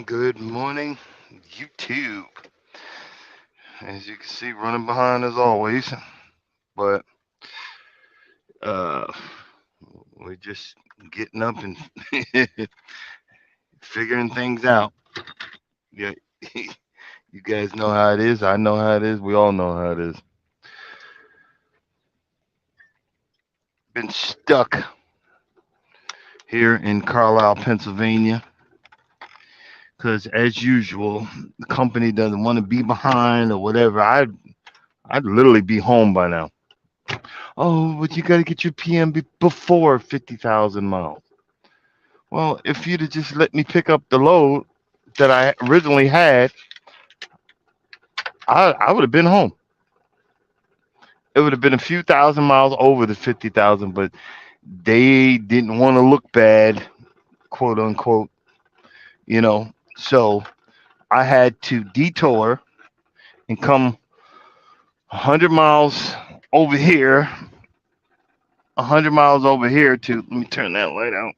Good morning, YouTube. As you can see, running behind as always, but uh, we're just getting up and figuring things out. Yeah, you guys know how it is. I know how it is. We all know how it is. Been stuck here in Carlisle, Pennsylvania, because as usual, the company doesn't want to be behind or whatever. I'd literally be home by now. Oh, but you got to get your PM before 50,000 miles. Well, if you'd have just let me pick up the load that I originally had, I would have been home. It would have been a few thousand miles over the 50,000, but they didn't want to look bad, quote unquote, you know. So I had to detour and come 100 miles over here, 100 miles over here to, let me turn that light out.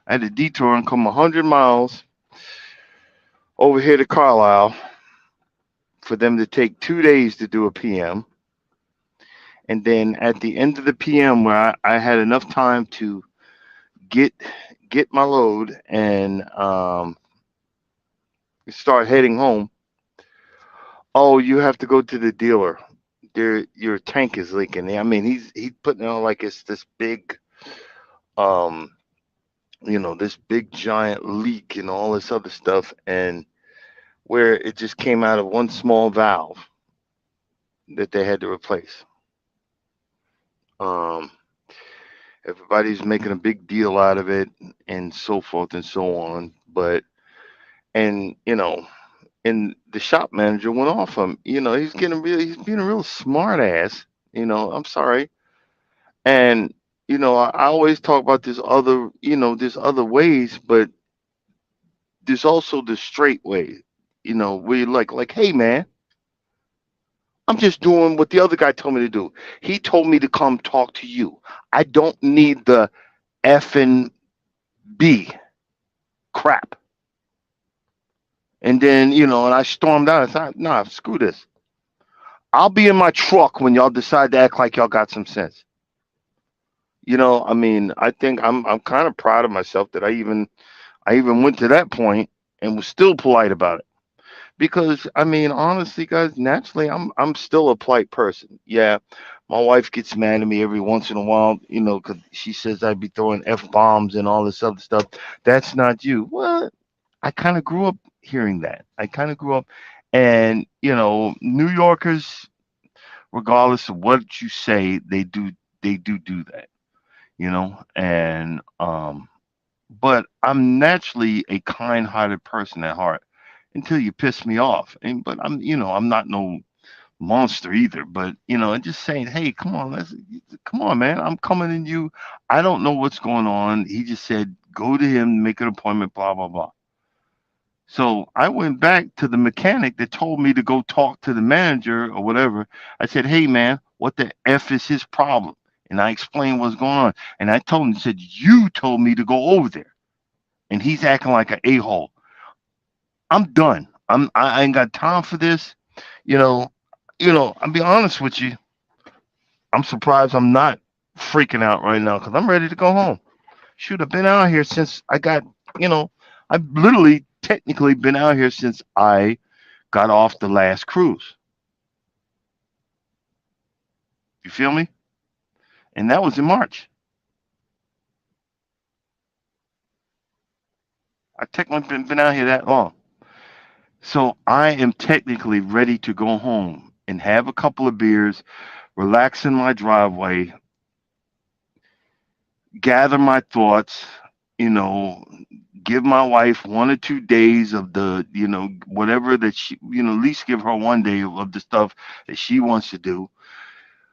I had to detour and come 100 miles over here to Carlisle for them to take 2 days to do a PM. And then at the end of the PM, where I had enough time to get get my load and start heading home. Oh, you have to go to the dealer. Your tank is leaking. I mean, he's putting it on like it's this big, um, this big giant leak and all this other stuff, and where it just came out of one small valve that they had to replace. Um, Everybody's making a big deal out of it and so forth and so on. But and and the shop manager went off him. He's being a real smart ass. I'm sorry. And I always talk about there's other ways, but there's also the straight way. Where you're like, hey man, I'm just doing what the other guy told me to do. He told me to come talk to you. I don't need the effing B crap. And then, and I stormed out. I thought, nah, screw this. I'll be in my truck when y'all decide to act like y'all got some sense. I mean, I think I'm kind of proud of myself that I even went to that point and was still polite about it. Because I mean, honestly, guys, naturally, I'm still a polite person. Yeah, my wife gets mad at me every once in a while, because she says I'd be throwing f bombs and all this other stuff. That's not you. Well, I kind of grew up hearing that. I kind of grew up, and New Yorkers, regardless of what you say, they do that. And but I'm naturally a kind-hearted person at heart until you piss me off. But I'm not no monster either. But and just saying, hey, come on, man, I'm coming in you. I don't know what's going on. He just said go to him, make an appointment, blah blah blah. So I went back to the mechanic that told me to go talk to the manager or whatever. I said, hey man, what the F is his problem? And I explained what's going on. And I told him, said, you told me to go over there. And he's acting like an a-hole. I'm done. I ain't got time for this. You know, I'll be honest with you. I'm surprised I'm not freaking out right now because I'm ready to go home. Shoot, I've been out here since I got, you know, I've literally technically been out here since I got off the last cruise. You feel me? And that was in March. I technically been out here that long. So I am technically ready to go home and have a couple of beers, relax in my driveway, gather my thoughts, you know, give my wife 1 or 2 days of the, whatever that she, at least give her 1 day of the stuff that she wants to do.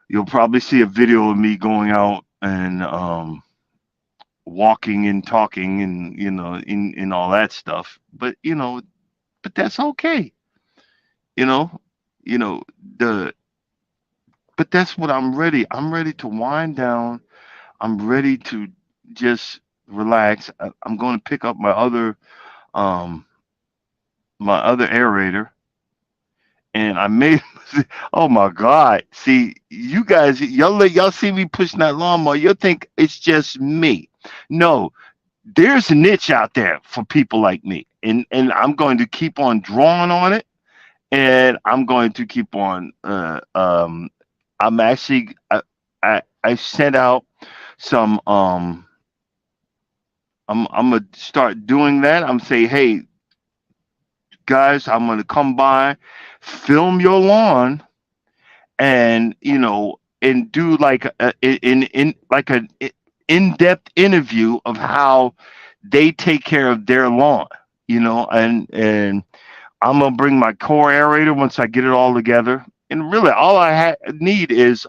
You'll probably see a video of me going out and walking and talking and in all that stuff. But that's okay. You know, you know the but that's what I'm ready. I'm ready to wind down. I'm ready to just relax. I'm going to pick up um my other aerator, and I made. Oh my God! See, you guys, y'all see me pushing that lawnmower. You'll think it's just me. No, there's a niche out there for people like me, and I'm going to keep on drawing on it, and I'm going to keep on. I'm actually I sent out some. I'm gonna start doing that. I'm say, hey guys, I'm gonna come by, film your lawn, and and do like in like an in-depth interview of how they take care of their lawn. And I'm gonna bring my core aerator once I get it all together. And really, all I need is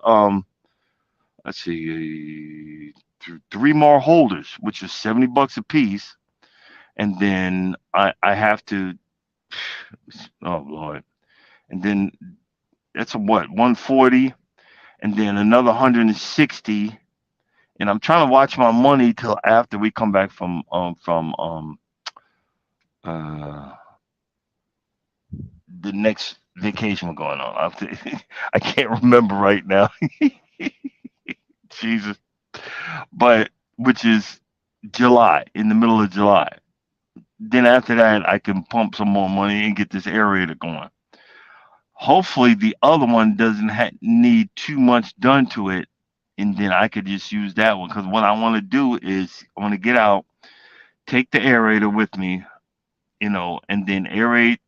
let's see, three more holders, which is $70 a piece, and then I have to. Oh Lord, and then that's a what 140, and then another 160. And I'm trying to watch my money till after we come back from uh the next vacation we're going on. I can't remember right now. Jesus, but which is July, in the middle of July. Then after that, I can pump some more money and get this aerator going. Hopefully, the other one doesn't need too much done to it, and then I could just use that one. Because what I want to do is I want to get out, take the aerator with me, and then aerate.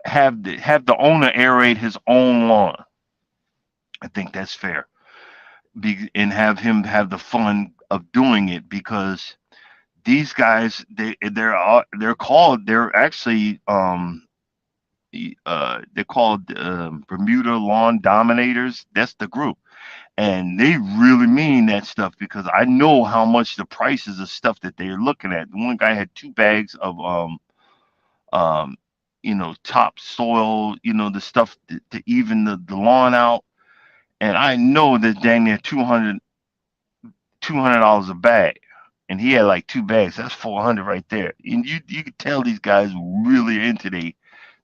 Have the owner aerate his own lawn. I think that's fair. And have him have the fun of doing it because these guys they're actually they're called Bermuda Lawn Dominators. That's the group, and they really mean that stuff because I know how much the prices of stuff that they're looking at. One guy had 2 bags of um topsoil, the stuff to even the lawn out, and I know that dang near $200 a bag, and he had like 2 bags. That's 400 right there. And you could tell these guys really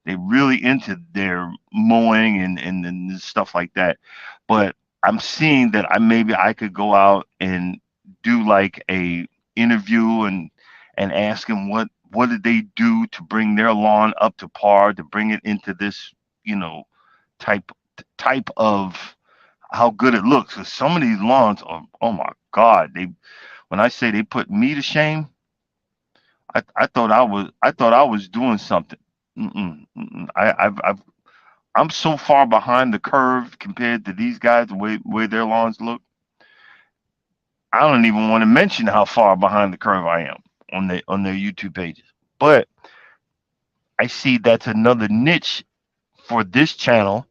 they really into their mowing and stuff like that. But I'm seeing that maybe I could go out and do like a interview and ask them what did they do to bring their lawn up to par to bring it into this you know type type of how good it looks. 'Cause some of these lawns are, oh my God, they when I say they put me to shame, I thought I was doing something. Mm-mm. I'm so far behind the curve compared to these guys, the way their lawns look. I don't even want to mention how far behind the curve I am on their YouTube pages. But I see that's another niche for this channel.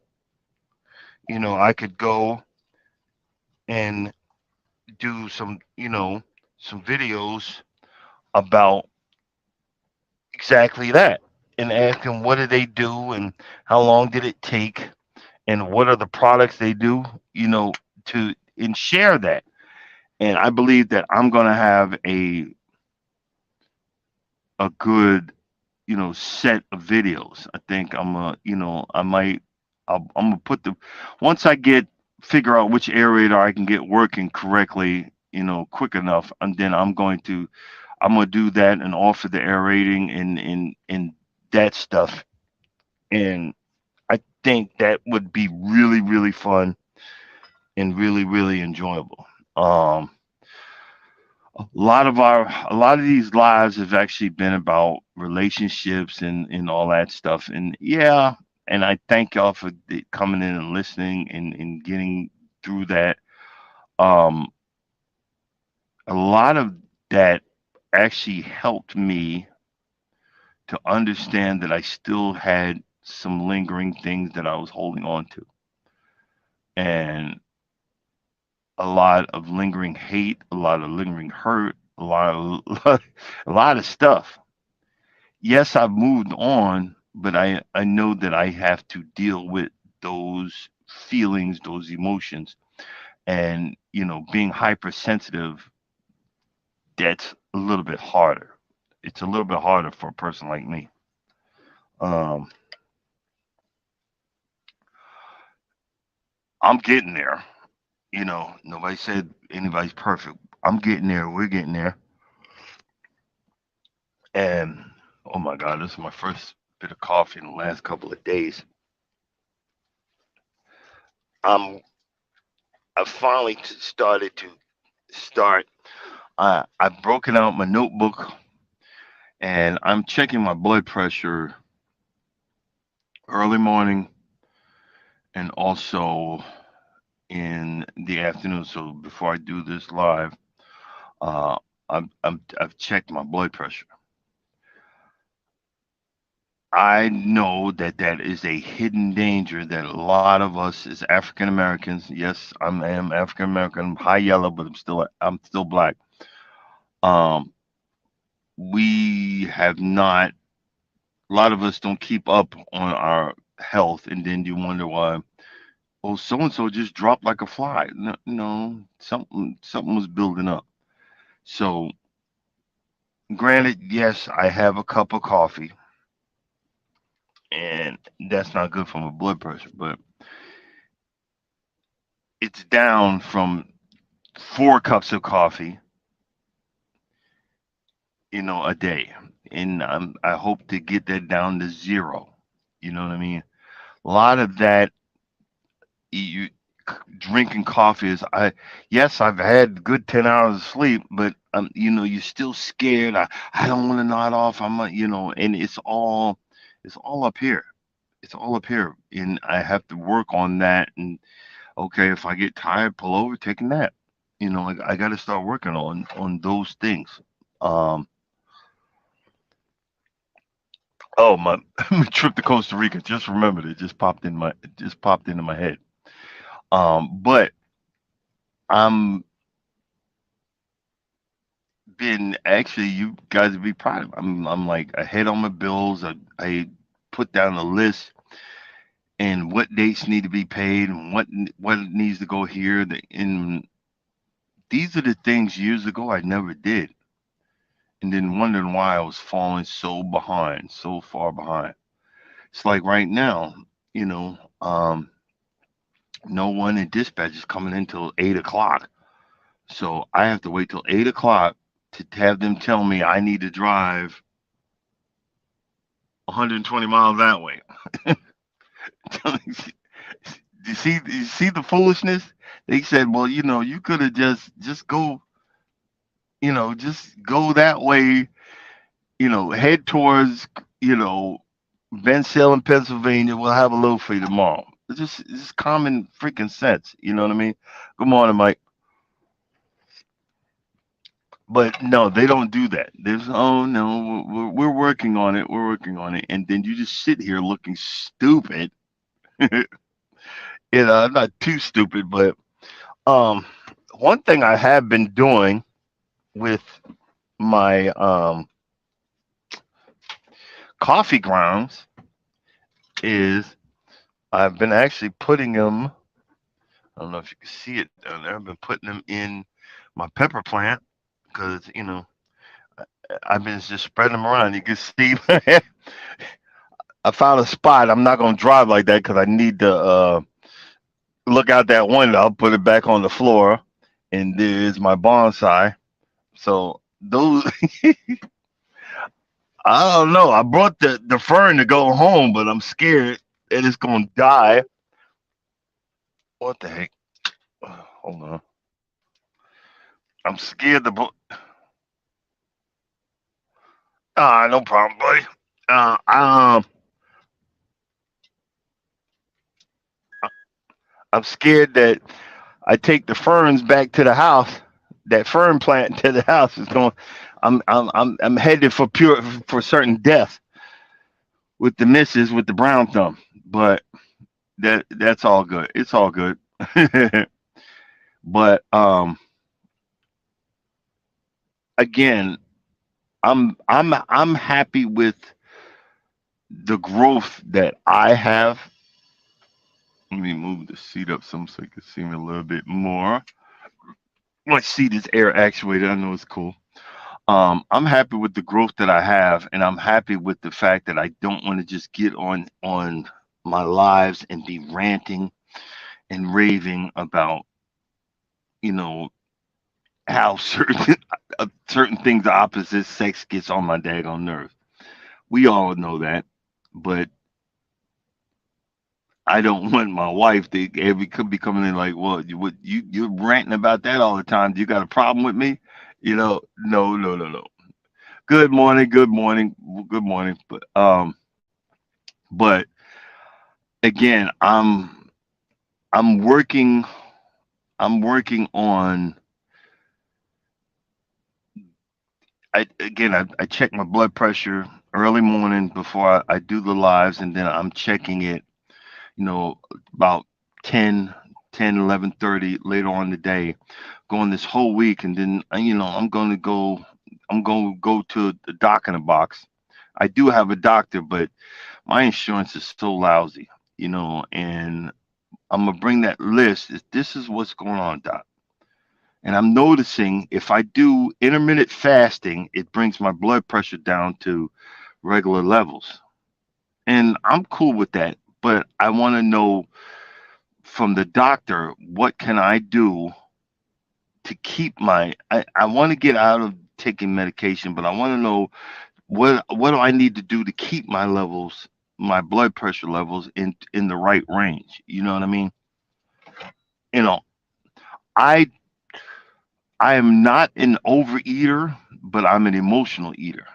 I could go and do some videos about exactly that and ask them what did they do and how long did it take and what are the products they do, to and share that. And I believe that I'm going to have a good set of videos. I think I might, I'm gonna put the once I get figure out which aerator I can get working correctly, quick enough, and then I'm gonna do that and offer the aerating and that stuff. And I think that would be really, really fun and really, really enjoyable. Um, a lot of these lives have actually been about relationships and all that stuff. And yeah, and I thank y'all for coming in and listening and getting through that. Um, a lot of that actually helped me to understand that I still had some lingering things that I was holding on to, and a lot of lingering hate, a lot of lingering hurt, a lot of stuff. Yes, I've moved on, but I know that I have to deal with those feelings, those emotions, and being hypersensitive. That's a little bit harder. It's a little bit harder for a person like me. Um, I'm getting there. Nobody said anybody's perfect. I'm getting there. We're getting there. And oh my God, this is my first bit of coffee in the last couple of days. I'm I finally started to start. I've broken out my notebook and I'm checking my blood pressure early morning and also in the afternoon. So before I do this live, uh, I've checked my blood pressure. I know that that is a hidden danger that a lot of us as African Americans, yes, I am African American, I'm high yellow, but I'm still black. Um, we have not. A lot of us don't keep up on our health, and then you wonder why. Oh, so and so just dropped like a fly. No, no, something was building up. So, granted, yes, I have a cup of coffee, and that's not good for my blood pressure, but it's down from 4 cups of coffee, a day, and I hope to get that down to zero. You know what I mean? A lot of that you drinking coffee is yes, I've had good 10 hours of sleep, but you're still scared. I don't want to nod off. And it's all up here. It's all up here, and I have to work on that. And okay, if I get tired, pull over, take a nap. I got to start working on those things. Um, oh my, my trip to Costa Rica. Just remembered it. Just popped into my head. But I'm been actually you guys would be proud of. I'm like ahead on my bills. I put down a list and what dates need to be paid and what needs to go here. And these are the things years ago I never did, and then wondering why I was falling so behind, so far behind. It's like right now, you know, um, no one in dispatch is coming in till 8 o'clock, so I have to wait till 8 o'clock to have them tell me I need to drive 120 miles that way. You see the foolishness? They said, well, you could have just go, just go that way, head towards, you know, Ben in Pennsylvania. We'll have a load for you tomorrow. It's just common freaking sense. You know what I mean? Good morning, Mike. But no, they don't do that. There's oh no, we're working on it. We're working on it, and then you just sit here looking stupid. Not too stupid, but um, one thing I have been doing with my coffee grounds is I've been actually putting them. I don't know if you can see it down there. I've been putting them in my pepper plant because I've been just spreading them around. You can see. I found a spot. I'm not gonna drive like that because I need to look out that window. I'll put it back on the floor, and there's my bonsai. So those, I don't know. I brought the fern to go home, but I'm scared that it's gonna die. What the heck? Hold on. I'm scared the. No problem, buddy. Uh, um, I'm scared that I take the ferns back to the house. That fern plant to the house is going. I'm headed for for certain death with the missus with the brown thumb. But that's all good. It's all good. But again, I'm happy with the growth that I have. Let me move the seat up some so you can see me a little bit more. My seat is air actuated. I know it's cool. I'm happy with the growth that I have, and I'm happy with the fact that I don't want to just get on my lives and be ranting and raving about you know how certain things the opposite sex gets on my daggone nerves. We all know that, but I don't want my wife to every could be coming in like, well, you're ranting about that all the time. Do you got a problem with me? No, no, no, no. Good morning, good morning, good morning. But again, I'm working I'm working on. I check my blood pressure early morning before I do the lives, and then I'm checking it, you know, about 10, 10, 11:30 later on in the day, going this whole week, and then I'm going to go to the doc in a box. I do have a doctor, but my insurance is so lousy, and I'm gonna bring that list. This is what's going on, doc. And I'm noticing if I do intermittent fasting, it brings my blood pressure down to regular levels. And I'm cool with that. But I want to know from the doctor, what can I do to keep I want to get out of taking medication, but I want to know what do I need to do to keep my levels, my blood pressure levels in the right range. You know what I mean? You know, I I am not an overeater, but I'm an emotional eater.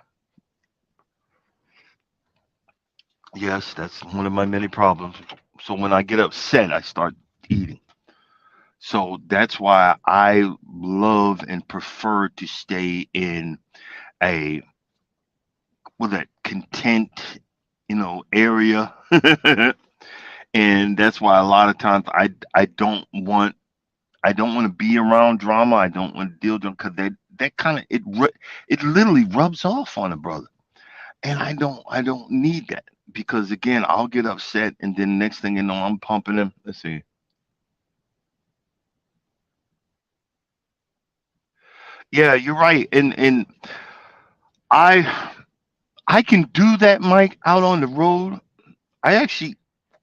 Yes, that's one of my many problems. So when I get upset, I start eating. So that's why I love and prefer to stay in a that content, area. And that's why a lot of times I don't want to be around drama. I don't want to deal with them because that kind of it literally rubs off on a brother. And I don't need that because again, I'll get upset and then next thing you know, I'm pumping him. Let's see. Yeah, you're right. And I I can do that, Mike, out on the road. I actually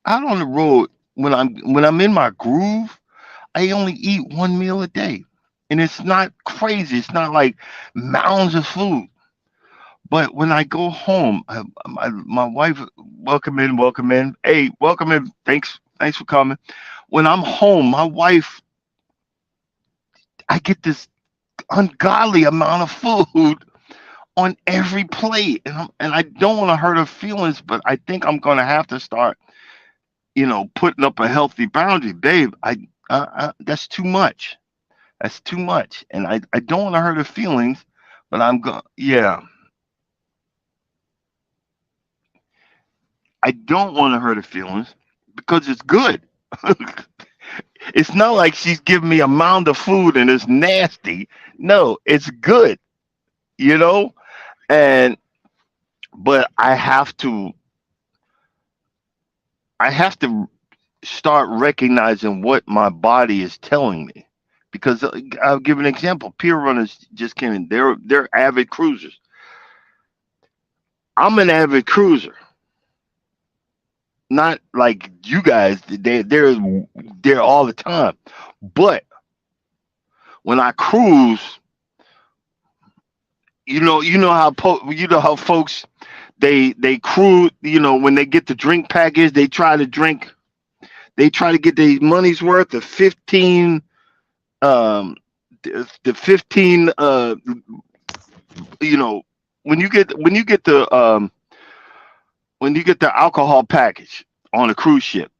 out on the road when I'm in my groove, I only eat one meal a day. And it's not crazy. It's not like mounds of food. But when I go home, my wife, welcome in, welcome in. Hey, welcome in. Thanks for coming. When I'm home, my wife, I get this ungodly amount of food on every plate, and I don't want to hurt her feelings, but I think I'm gonna have to start, putting up a healthy boundary, babe. That's too much. That's too much, and I don't want to hurt her feelings, but I'm going. Yeah, I don't want to hurt her feelings because it's good. It's not like she's giving me a mound of food and it's nasty. No, it's good, you know? And but I have to start recognizing what my body is telling me. Because I'll give an example. Peer runners just came in. They're avid cruisers. I'm an avid cruiser, not like you guys. They're all the time. But when I cruise, you know how folks they cruise. You know, when they get the drink package, they try to get their money's worth of 15 um the 15 you know when you get the alcohol package on a cruise ship,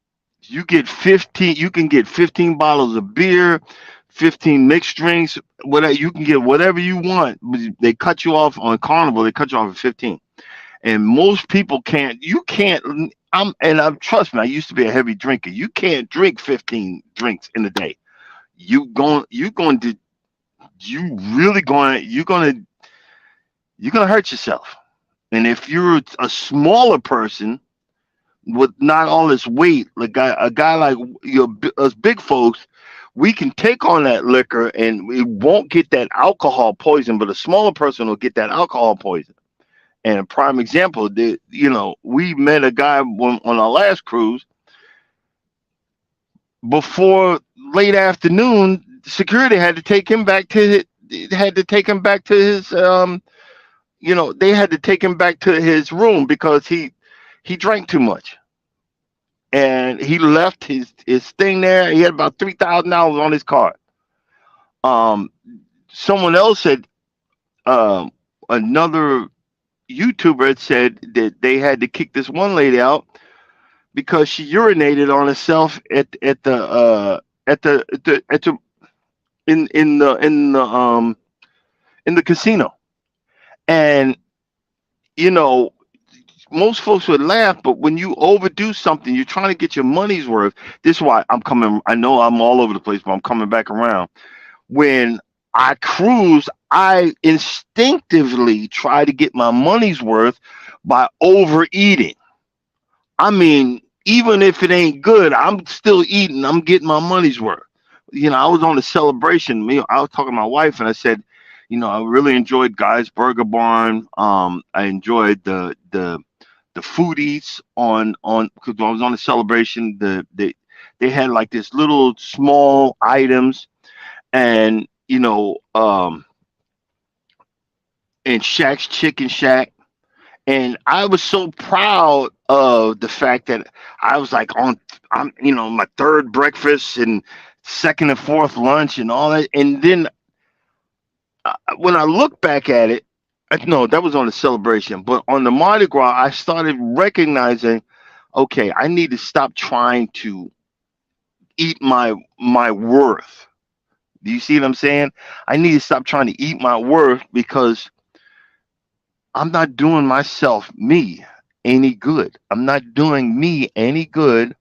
you can get 15 bottles of beer, 15 mixed drinks, whatever. You can get whatever you want, but they cut you off on Carnival. They cut you off at 15. And most people can't. You can't. I'm trust me. I used to be a heavy drinker. You can't drink 15 drinks in a day. You going to you really going you're gonna hurt yourself. And if you're a smaller person with not all this weight, like a guy like us big folks, we can take on that liquor and we won't get that alcohol poison, but a smaller person will get that alcohol poison. And a prime example, we met a guy on our last cruise. Before late afternoon, security had to take him back to his they had to take him back to his room because he drank too much, and he left his thing there. He had about $3,000 on his card. Um, Someone else had another YouTuber had said that they had to kick this one lady out because she urinated on herself at the in the casino. And you know, most folks would laugh, but when you overdo something, you're trying to get your money's worth. This is why I'm coming. I know I'm all over the place, but I'm coming back around. When I cruise, I instinctively try to get my money's worth by overeating. I mean, even if it ain't good, I'm still eating. I'm getting my money's worth. I was on a celebration. I was talking to my wife, and I said, I really enjoyed Guy's Burger Barn. I enjoyed the food eats on because I was on a celebration. They had like this little small items, and and Shaq's Chicken Shack. And I was so proud of the fact that I was like I'm my third breakfast and second and fourth lunch and all that. And then when I look back at it, no, that was on the celebration. But on the Mardi Gras, I started recognizing, okay, I need to stop trying to eat my worth. Do you see what I'm saying? I need to stop trying to eat my worth because I'm not doing me any good. I'm not doing me any good.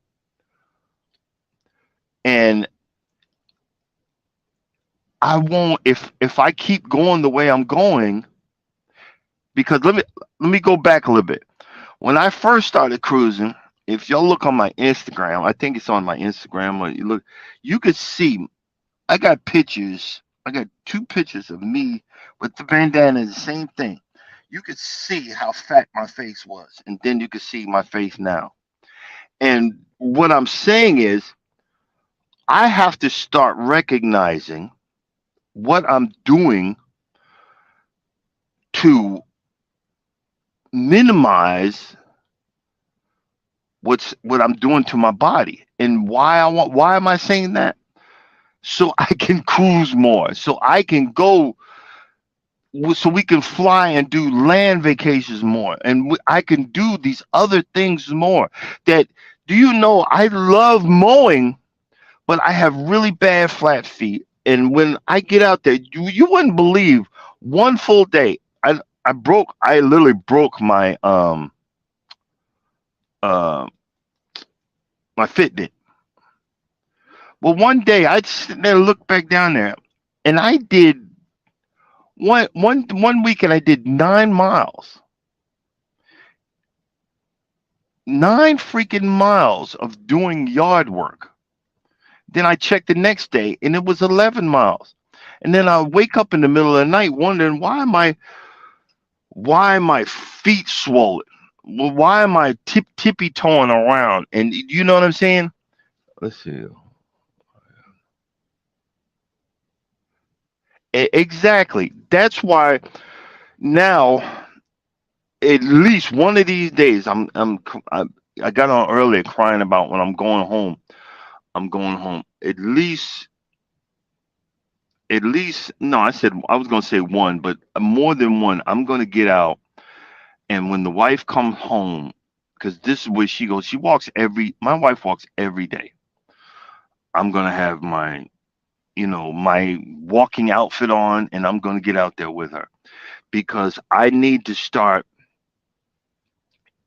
And I won't if I keep going the way I'm going, because let me go back a little bit. When I first started cruising, if y'all look on my Instagram, I think it's on my Instagram, or you could see I got pictures. I got two pictures of me with the bandana, the same thing. You could see how fat my face was, and then you could see my face now. And what I'm saying is, I have to start recognizing what I'm doing to minimize what I'm doing to my body. And why am I saying that? So I can cruise more, so I can go, so we can fly and do land vacations more, and I can do these other things more. That, do you know, I love mowing, but I have really bad flat feet. And when I get out there, you wouldn't believe, one full day, I literally broke uh my Fitbit. Well, one day I just sit there and look back down there, and I did one weekend I did 9 miles, 9 freaking miles of doing yard work. Then I checked the next day, and it was 11 miles. And then I wake up in the middle of the night wondering, Why are my feet swollen? Well, why am I tippy toeing around? And you know what I'm saying? Let's see. Exactly. That's why now, at least one of these days, I got on earlier crying about when I'm going home. I'm going home. At least, no, I said I was gonna say one, but more than one. I'm gonna get out, and when the wife comes home, because this is where she goes. My wife walks every day. I'm gonna have my walking outfit on, and I'm gonna get out there with her because I need to start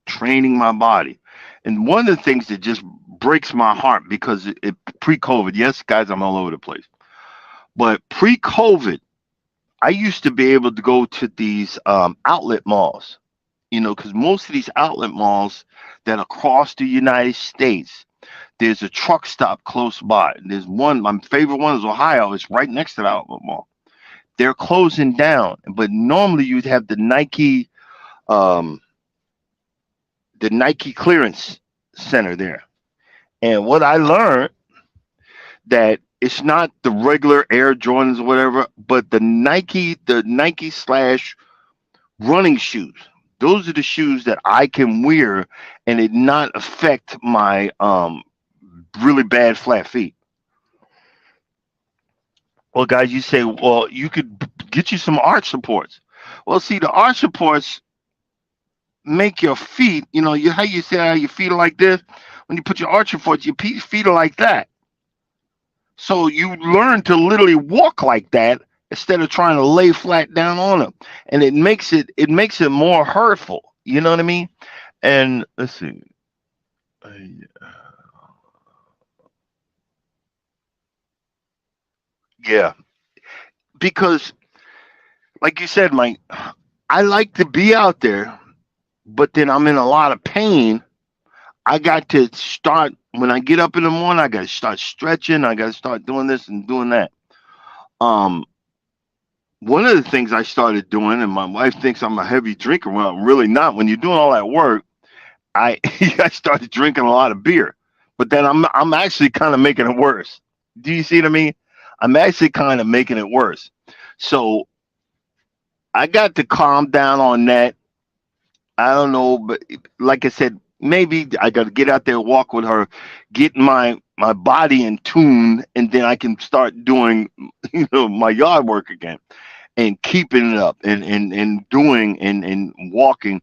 training my body. And one of the things that just breaks my heart because pre-COVID, yes, guys, I'm all over the place, but pre-COVID, I used to be able to go to these outlet malls, because most of these outlet malls that are across the United States, there's a truck stop close by. There's one, my favorite one is Ohio. It's right next to the outlet mall. They're closing down, but normally you'd have um, the Nike clearance center there. And what I learned that it's not the regular Air Jordans or whatever, but the Nike slash running shoes. Those are the shoes that I can wear and it not affect my really bad flat feet. Well, guys, you say, well, you could get you some arch supports. Well, see, the arch supports make your feet, how you say how your feet are like this. When you put your arch supports, your feet are like that. So you learn to literally walk like that instead of trying to lay flat down on them, and it makes it more hurtful. You know what I mean? And let's see, uh, yeah, because like you said, Mike, I like to be out there, but then I'm in a lot of pain. I got to start when I get up in the morning. I got to start stretching. I got to start doing this and doing that. Um, One of the things I started doing, and my wife thinks I'm a heavy drinker. Well, I'm really not. When you're doing all that work, I I started drinking a lot of beer, but then I'm actually kind of making it worse. Do you see what I mean? I'm actually kind of making it worse. So I got to calm down on that. I don't know, but like I said, maybe I got to get out there, walk with her, get my body in tune, and then I can start doing my yard work again and keeping it up and doing and walking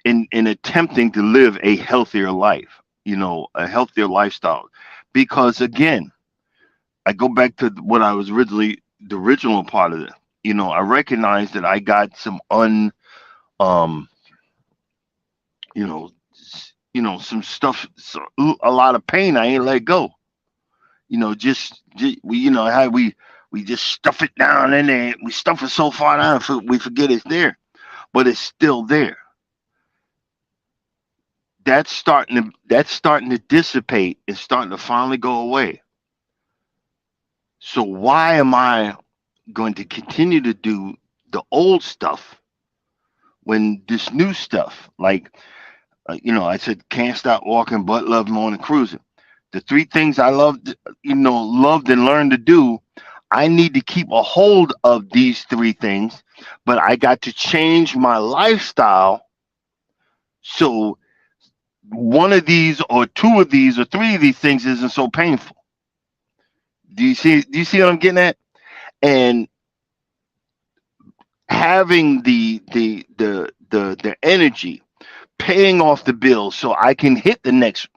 and attempting to live a healthier life, a healthier lifestyle. Because again, I go back to what I was originally the original part of it. I recognize that I got some um you know some stuff, a lot of pain I ain't let go. Just we how we just stuff it down in there. We stuff it so far down we forget it's there, but it's still there. That's starting to dissipate. It's starting to finally go away. So why am I going to continue to do the old stuff when this new stuff, like I said, can't stop walking, but love more than cruising. The three things I loved and learned to do. I need to keep a hold of these three things, but I got to change my lifestyle so one of these or two of these or three of these things isn't so painful. Do you see what I'm getting at? And having the energy, paying off the bills so I can hit the next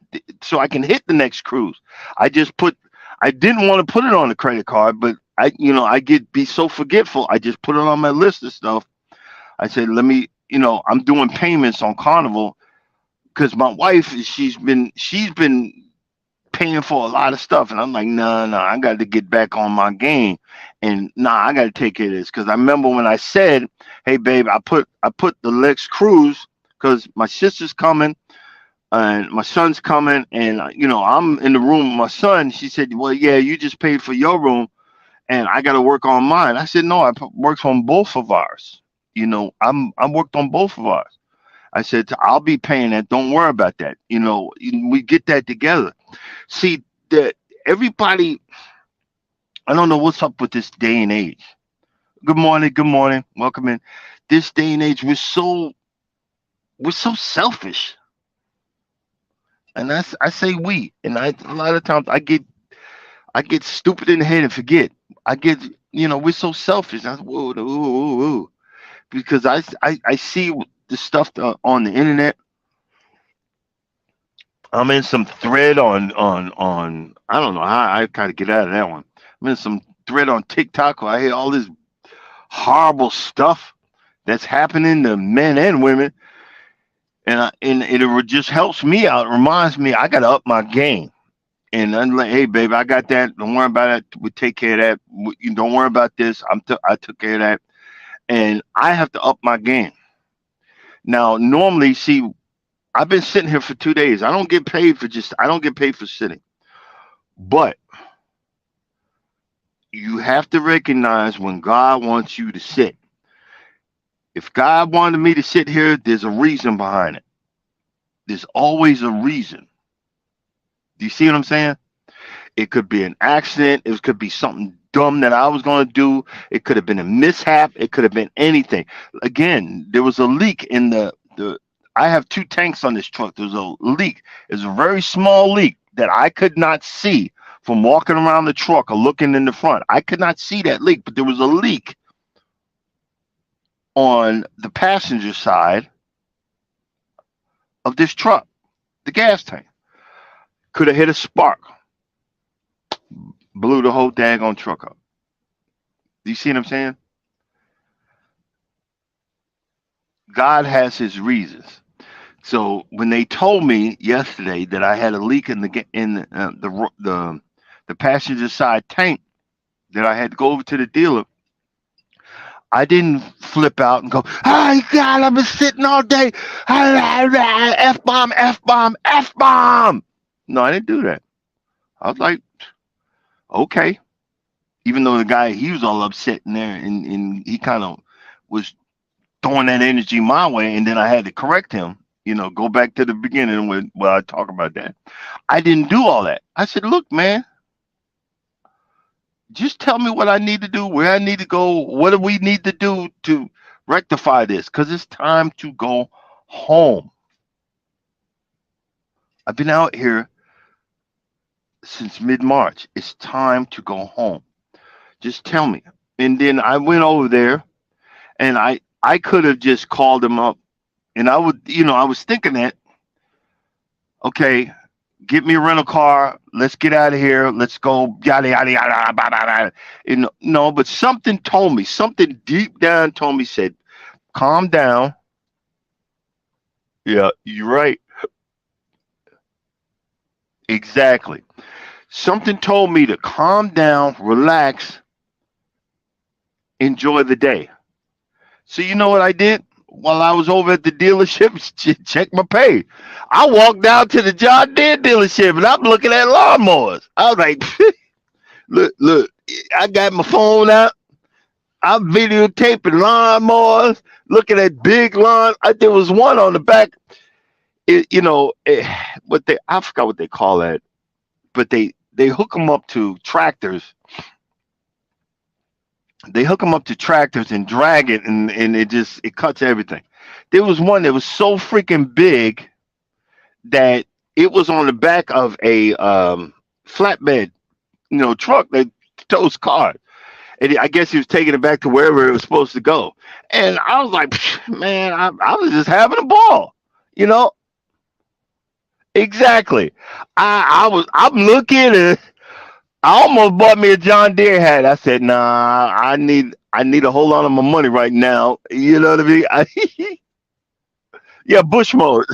cruise. I just put I didn't want to put it on the credit card, but I get be so forgetful. I just put it on my list of stuff. I said, let me, I'm doing payments on Carnival because my wife, she's been paying for a lot of stuff, and I'm like, no, I got to get back on my game, and I got to take care of this because I remember when I said, hey, babe, I put the Lex Cruise because my sister's coming and my son's coming, and I'm in the room with my son. She said, well, yeah, you just paid for your room, and I got to work on mine. I said, no, works on both of ours. I'm worked on both of ours. I said, I'll be paying that. Don't worry about that. We get that together. See, that everybody, I don't know what's up with this day and age. Good morning. Good morning. Welcome in. This day and age, we're so selfish. And I say we. And a lot of times I get stupid in the head and forget. I get, we're so selfish. Whoa, whoa, whoa, whoa. Because I see the stuff on the internet. I'm in some thread on I don't know how I kind of get out of that one. I'm in some thread on TikTok where I hear all this horrible stuff that's happening to men and women, and it just helps me out. It reminds me I got to up my game. And I'm like, hey, baby, I got that. Don't worry about it. We take care of that. You don't worry about this. I took care of that, and I have to up my game. Now, normally, see, I've been sitting here for 2 days. I don't get paid for sitting. But you have to recognize when God wants you to sit. If God wanted me to sit here, there's a reason behind it. There's always a reason. Do you see what I'm saying? It could be an accident. It could be something dumb that I was going to do. It could have been a mishap. It could have been anything. Again, there was a leak in the. I have two tanks on this truck. There's a leak. It's a very small leak that I could not see from walking around the truck or looking in the front. I could not see that leak, but there was a leak on the passenger side of this truck, the gas tank. Could have hit a spark, blew the whole daggone truck up. Do you see what I'm saying? God has his reasons. So when they told me yesterday that I had a leak in the passenger side tank, that I had to go over to the dealer, I didn't flip out and go, "Oh God, I've been sitting all day, f bomb, f bomb, f bomb." No, I didn't do that. I was like, okay. Even though the guy, he was all upset in there, and he kind of was throwing that energy my way, and then I had to correct him. Go back to the beginning when I talk about that. I didn't do all that. I said, look, man, just tell me what I need to do, where I need to go, what do we need to do to rectify this? Because it's time to go home. I've been out here since mid-March. It's time to go home. Just tell me. And then I went over there, and I could have just called him up, and I was thinking that, okay, get me a rental car. Let's get out of here. Let's go. Yada yada yada. Blah, blah, blah. No, but something told me. Something deep down told me, said, "Calm down." Yeah, you're right. Exactly. Something told me to calm down, relax, enjoy the day. So you know what I did? While I was over at the dealership, check my pay. I walked down to the John Deere dealership and I'm looking at lawnmowers. I was like, look, I got my phone out. I'm videotaping lawnmowers, looking at big lawn. There was one on the back. I forgot what they call that, but they hook them up to tractors. They hook them up to tractors and drag it, and it cuts everything. There was one that was so freaking big that it was on the back of a flatbed, truck that tows cars. And I guess he was taking it back to wherever it was supposed to go. And I was like, man, I was just having a ball, you know. Exactly. I'm looking, and I almost bought me a John Deere hat. I said, nah, I need a whole lot of my money right now. You know what I mean? Yeah, bush mode.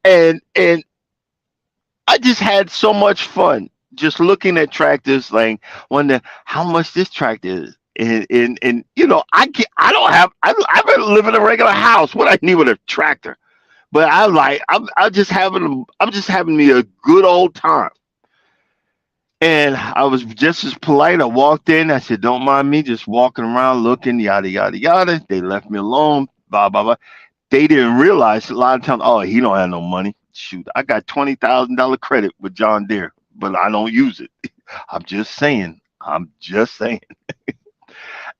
And I just had so much fun just looking at tractors, like wondering how much this tractor is. And I don't have I've been living in a regular house. What I need with a tractor. But I'm just having me a good old time. And I was just as polite. I walked in. I said, "Don't mind me, just walking around looking, yada yada yada." They left me alone. Blah blah blah. They didn't realize a lot of times. Oh, he don't have no money. Shoot, I got $20,000 credit with John Deere, but I don't use it. I'm just saying. I'm just saying.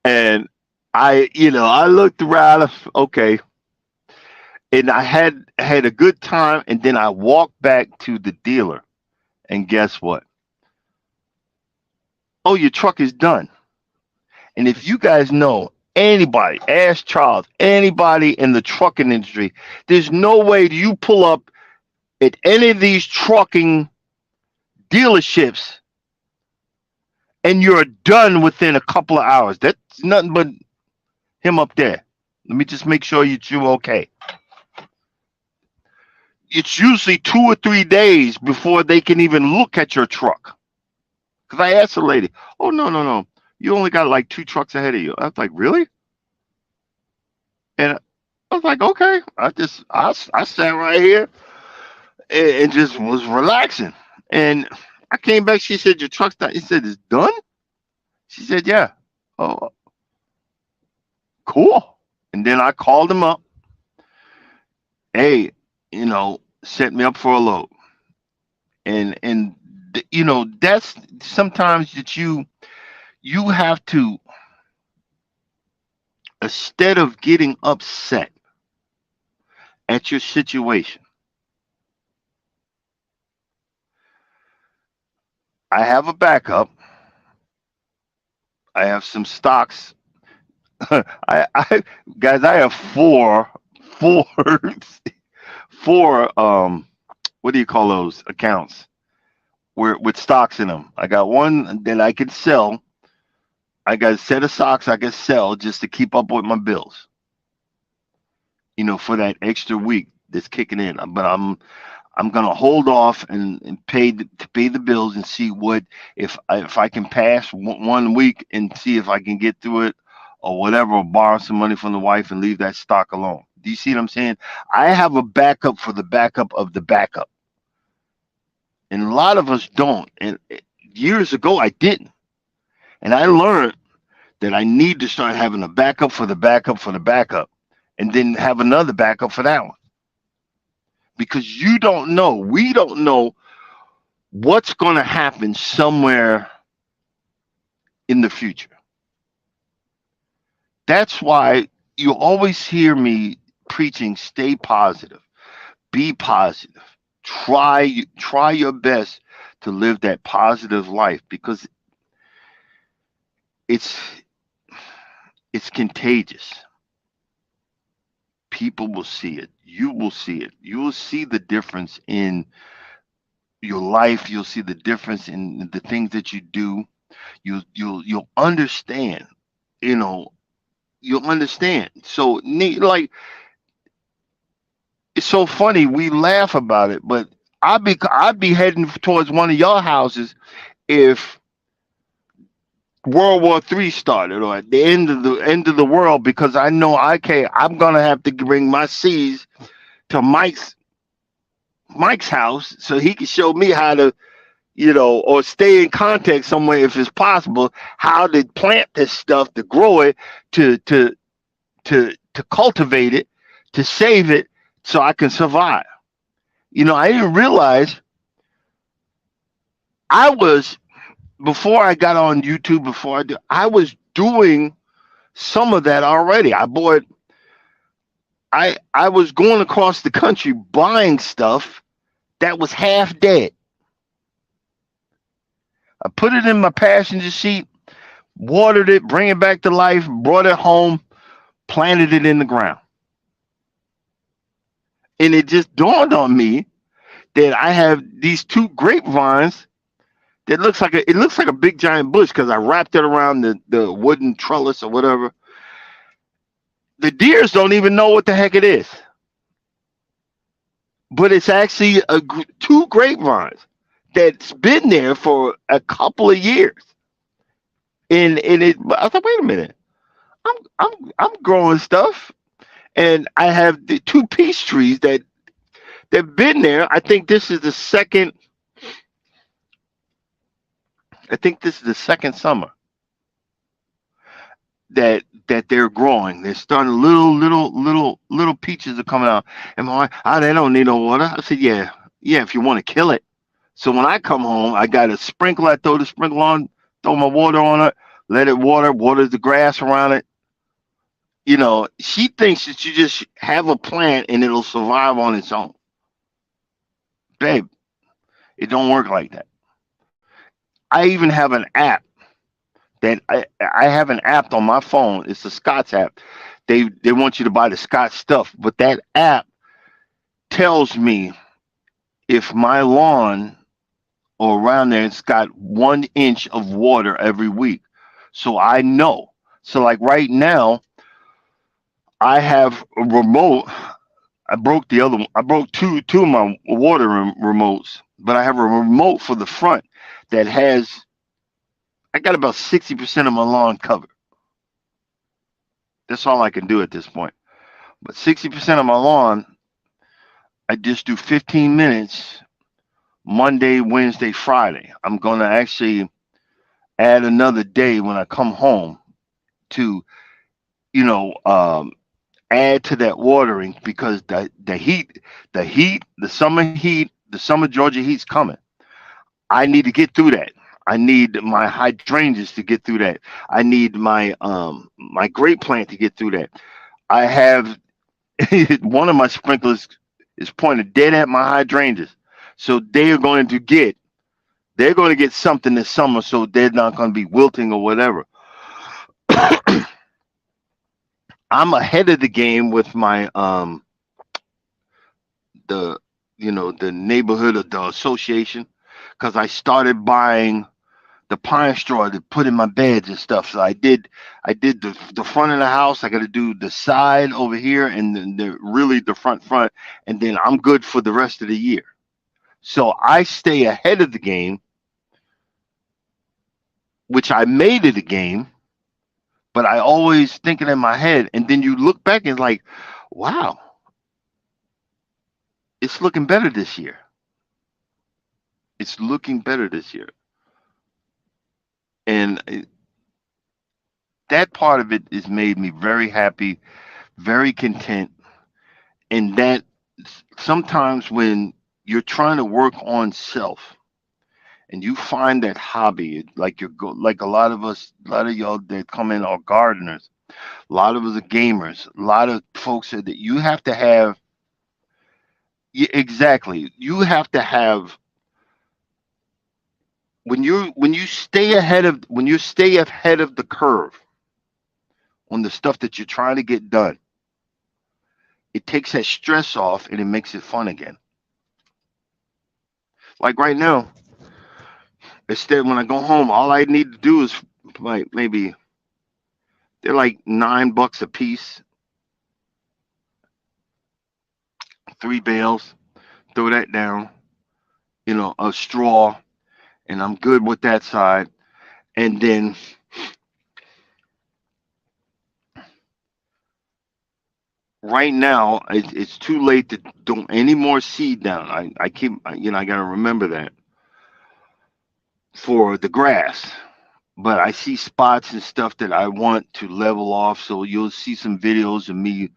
And I looked around. Okay, and I had a good time. And then I walked back to the dealer, and guess what? Oh, your truck is done. And if you guys know anybody, ask Charles, anybody in the trucking industry, there's no way you pull up at any of these trucking dealerships and you're done within a couple of hours. That's nothing but him up there. Let me just make sure you okay. It's usually 2 or 3 days before they can even look at your truck. Because I asked the lady, oh, no, no, no. You only got like 2 trucks ahead of you. I was like, really? And I was like, okay. I sat right here and just was relaxing. And I came back. She said, your truck's done. He said, it's done? She said, yeah. Oh, cool. And then I called him up. Hey, set me up for a load. And that's sometimes that you have to, instead of getting upset at your situation, I have a backup. I have some stocks. I guys, I have four four what do you call those accounts where with stocks in them. I got one that I can sell. I got a set of stocks I can sell just to keep up with my bills. For that extra week that's kicking in. But I'm gonna hold off and pay the bills and see what if I can pass one week and see if I can get through it or whatever, or borrow some money from the wife and leave that stock alone. Do you see what I'm saying? I have a backup for the backup of the backup, and a lot of us don't. And years ago, I didn't, and I learned that I need to start having a backup for the backup for the backup, and then have another backup for that one because you don't know. We don't know what's going to happen somewhere in the future. That's why you always hear me preaching stay positive, be positive. Try your best to live that positive life because it's it's contagious. People will see it. You will see it. You will see the difference in your life. You'll see the difference in the things that you do. You'll understand. You know, you'll understand. So like it's so funny. We laugh about it, but I'd be heading towards one of your houses if World War III started or at the end of the world because I know I'm gonna have to bring my seeds to Mike's house so he can show me how to or stay in contact somewhere if it's possible how to plant this stuff to grow it to cultivate it to save it so I can survive. I didn't realize I was before I got on YouTube. I was doing some of that already. I was going across the country buying stuff that was half dead. I put it in my passenger seat, watered it, bring it back to life, brought it home, planted it in the ground. And it just dawned on me that I have these two grapevines that looks like a big giant bush because I wrapped it around the wooden trellis or whatever. The deers don't even know what the heck it is, but it's actually two grapevines that's been there for a couple of years. And I was like, wait a minute, I'm growing stuff, and I have the two peach trees that've been there. I think this is the second I think this is the second summer that they're growing. They're starting little peaches are coming out. And my wife, oh, they don't need no water. I said, yeah, yeah, if you want to kill it. So when I come home, I got a sprinkler. I throw the sprinkler on, throw my water on it, let it water the grass around it. She thinks that you just have a plant and it'll survive on its own. Babe, it don't work like that. I even have an app that I have an app on my phone. It's the Scott's app. They want you to buy the Scott stuff, but that app tells me if my lawn or around there it's got 1 inch of water every week. So I know. So like right now, I have a remote. I broke the other one. I broke two of my water remotes, but I have a remote for the front that has. I got about 60% of my lawn covered. That's all I can do at this point. But 60% of my lawn, I just do 15 minutes Monday, Wednesday, Friday. I'm going to actually add another day when I come home to, you know, add to that watering because the summer Georgia heat's coming. I need to get through that. I need my hydrangeas to get through that. I need my grape plant to get through that. I have one of my sprinklers is pointed dead at my hydrangeas. So they're going to get something this summer so they're not going to be wilting or whatever. I'm ahead of the game with my the the neighborhood of the association because I started buying the pine straw to put in my beds and stuff. So I did the front of the house. I got to do the side over here and then the front, and then I'm good for the rest of the year. So I stay ahead of the game, which I made it a game, but I always thinking in my head, and then you look back and it's like, wow, it's looking better this year. It's looking better this year, and that part of it has made me very happy, very content, and that sometimes when you're trying to work on self and you find that hobby like like a lot of us, a lot of y'all that come in are gardeners, a lot of us are gamers, a lot of folks that you have to have. Yeah, exactly, you have to have when you stay ahead of the curve on the stuff that you're trying to get done, it takes that stress off and it makes it fun again. Like right now, instead when I go home, all I need to do is like maybe they're like $9 a piece, 3 bales. Throw that down, a straw, and I'm good with that side. And then right now, it's too late to do any more seed down. I keep, I got to remember that for the grass. But I see spots and stuff that I want to level off. So you'll see some videos of me.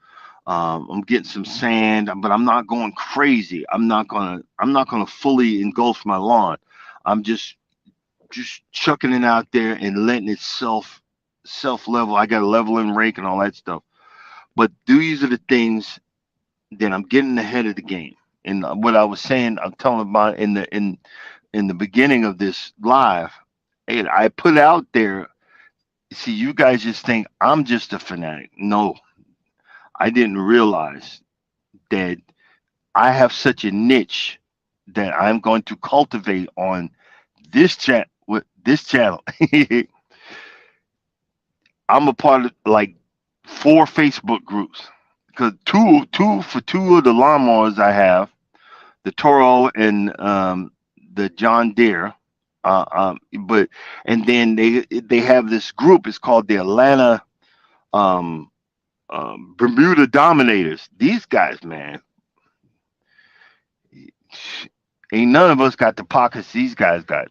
I'm getting some sand, but I'm not going crazy. I'm not gonna fully engulf my lawn. I'm just chucking it out there and letting it self level. I got a leveling rake and all that stuff. But these are the things that I'm getting ahead of the game. And what I was saying, I'm telling about in the beginning of this live, and I put out there. See, you guys just think I'm just a fanatic. No, I didn't realize that I have such a niche that I'm going to cultivate on this channel. I'm a part of like 4 Facebook groups because two of the lawnmowers I have, the Toro and the John Deere. But and then they have this group. It's called the Atlanta um, Bermuda Dominators. These guys, man, ain't none of us got the pockets these guys got.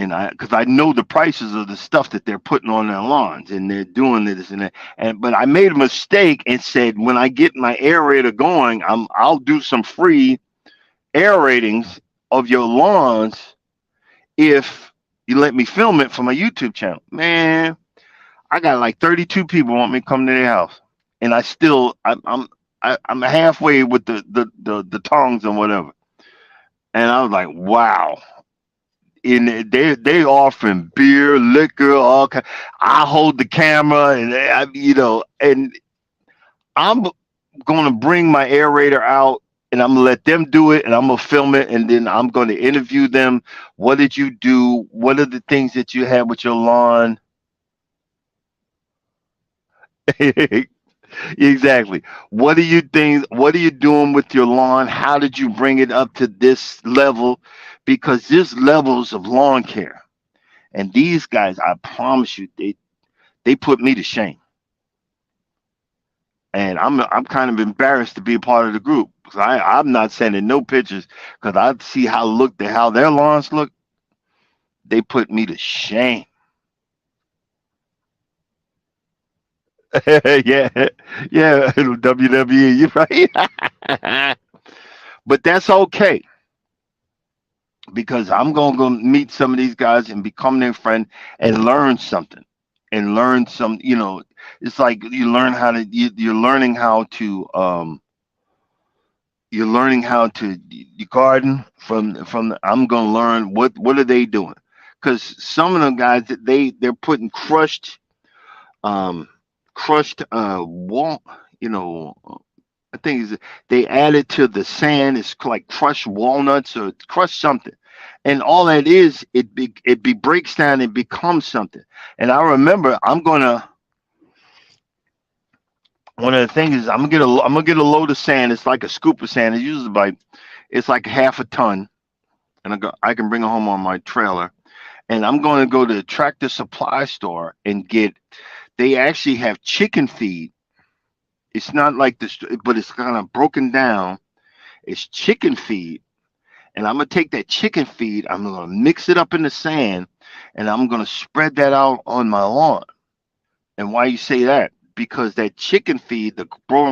and because I know the prices of the stuff that they're putting on their lawns, and they're doing this and that. And but I made a mistake and said when I get my aerator going, I'll do some free aeratings of your lawns if you let me film it for my YouTube channel. Man, I got like 32 people want me to come to their house, and I still I'm halfway with the tongs and whatever. And I was like, wow. And they offering beer, liquor, all kind. I hold the camera, and and I'm gonna bring my aerator out, and I'm gonna let them do it, and I'm gonna film it, and then I'm gonna interview them. What did you do? What are the things that you had with your lawn? Exactly. What are you things? What are you doing with your lawn? How did you bring it up to this level? Because there's levels of lawn care, and these guys, I promise you, they put me to shame, and I'm kind of embarrassed to be a part of the group because I'm not sending no pictures because I see how their lawns look. They put me to shame. Yeah, yeah, WWE, you right? But that's okay because I'm gonna go meet some of these guys and become their friend and learn something and learn some. It's like you're learning how to you garden I'm gonna learn what are they doing because some of them guys that they're putting um crushed wall you know I think they added to the sand. It's like crushed walnuts or crushed something, and all that is it breaks down and becomes something. And I remember one of the things is I'm gonna get a load of sand. It's like a scoop of sand. It's like half a ton, and I can bring it home on my trailer. And I'm going to go to the Tractor Supply store and get. They actually have chicken feed. It's not like this, but it's kind of broken down. It's chicken feed, and I'm gonna take that chicken feed. I'm gonna mix it up in the sand, and I'm gonna spread that out on my lawn. And why you say that? Because that chicken feed, the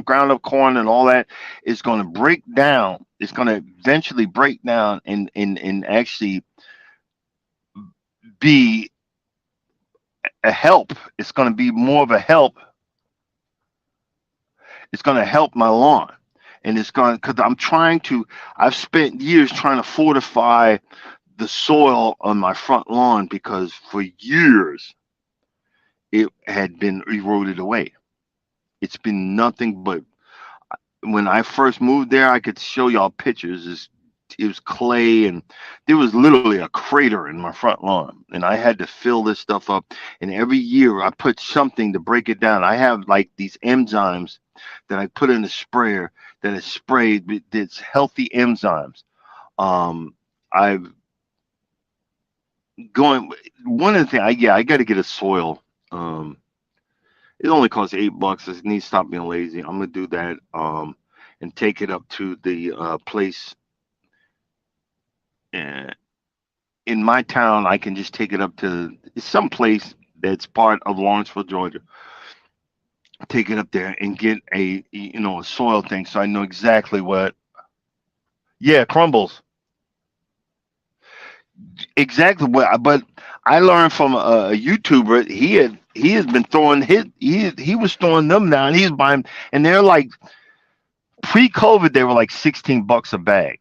ground up corn and all that, is gonna break down. It's gonna eventually break down and actually be a help. It's gonna be more of a help. It's gonna help my lawn. And it's going because I've spent years trying to fortify the soil on my front lawn because for years it had been eroded away. It's been nothing but when I first moved there, I could show y'all pictures. It was clay and there was literally a crater in my front lawn, and I had to fill this stuff up. And every year I put something to break it down. I have like these enzymes that I put in a sprayer that is sprayed with its healthy enzymes. I've going one of the things. I got to get a soil. Um, it only costs $8. I need to stop being lazy. I'm gonna do that. And take it up to the place uh, in my town. I can just take it up to some place that's part of Lawrenceville, Georgia. Take it up there and get a soil thing, so I know exactly what. Yeah, crumbles. Exactly what. But I learned from a YouTuber. He has been throwing he was throwing them down. He's buying, and they're like pre-COVID. They were like $16 a bag.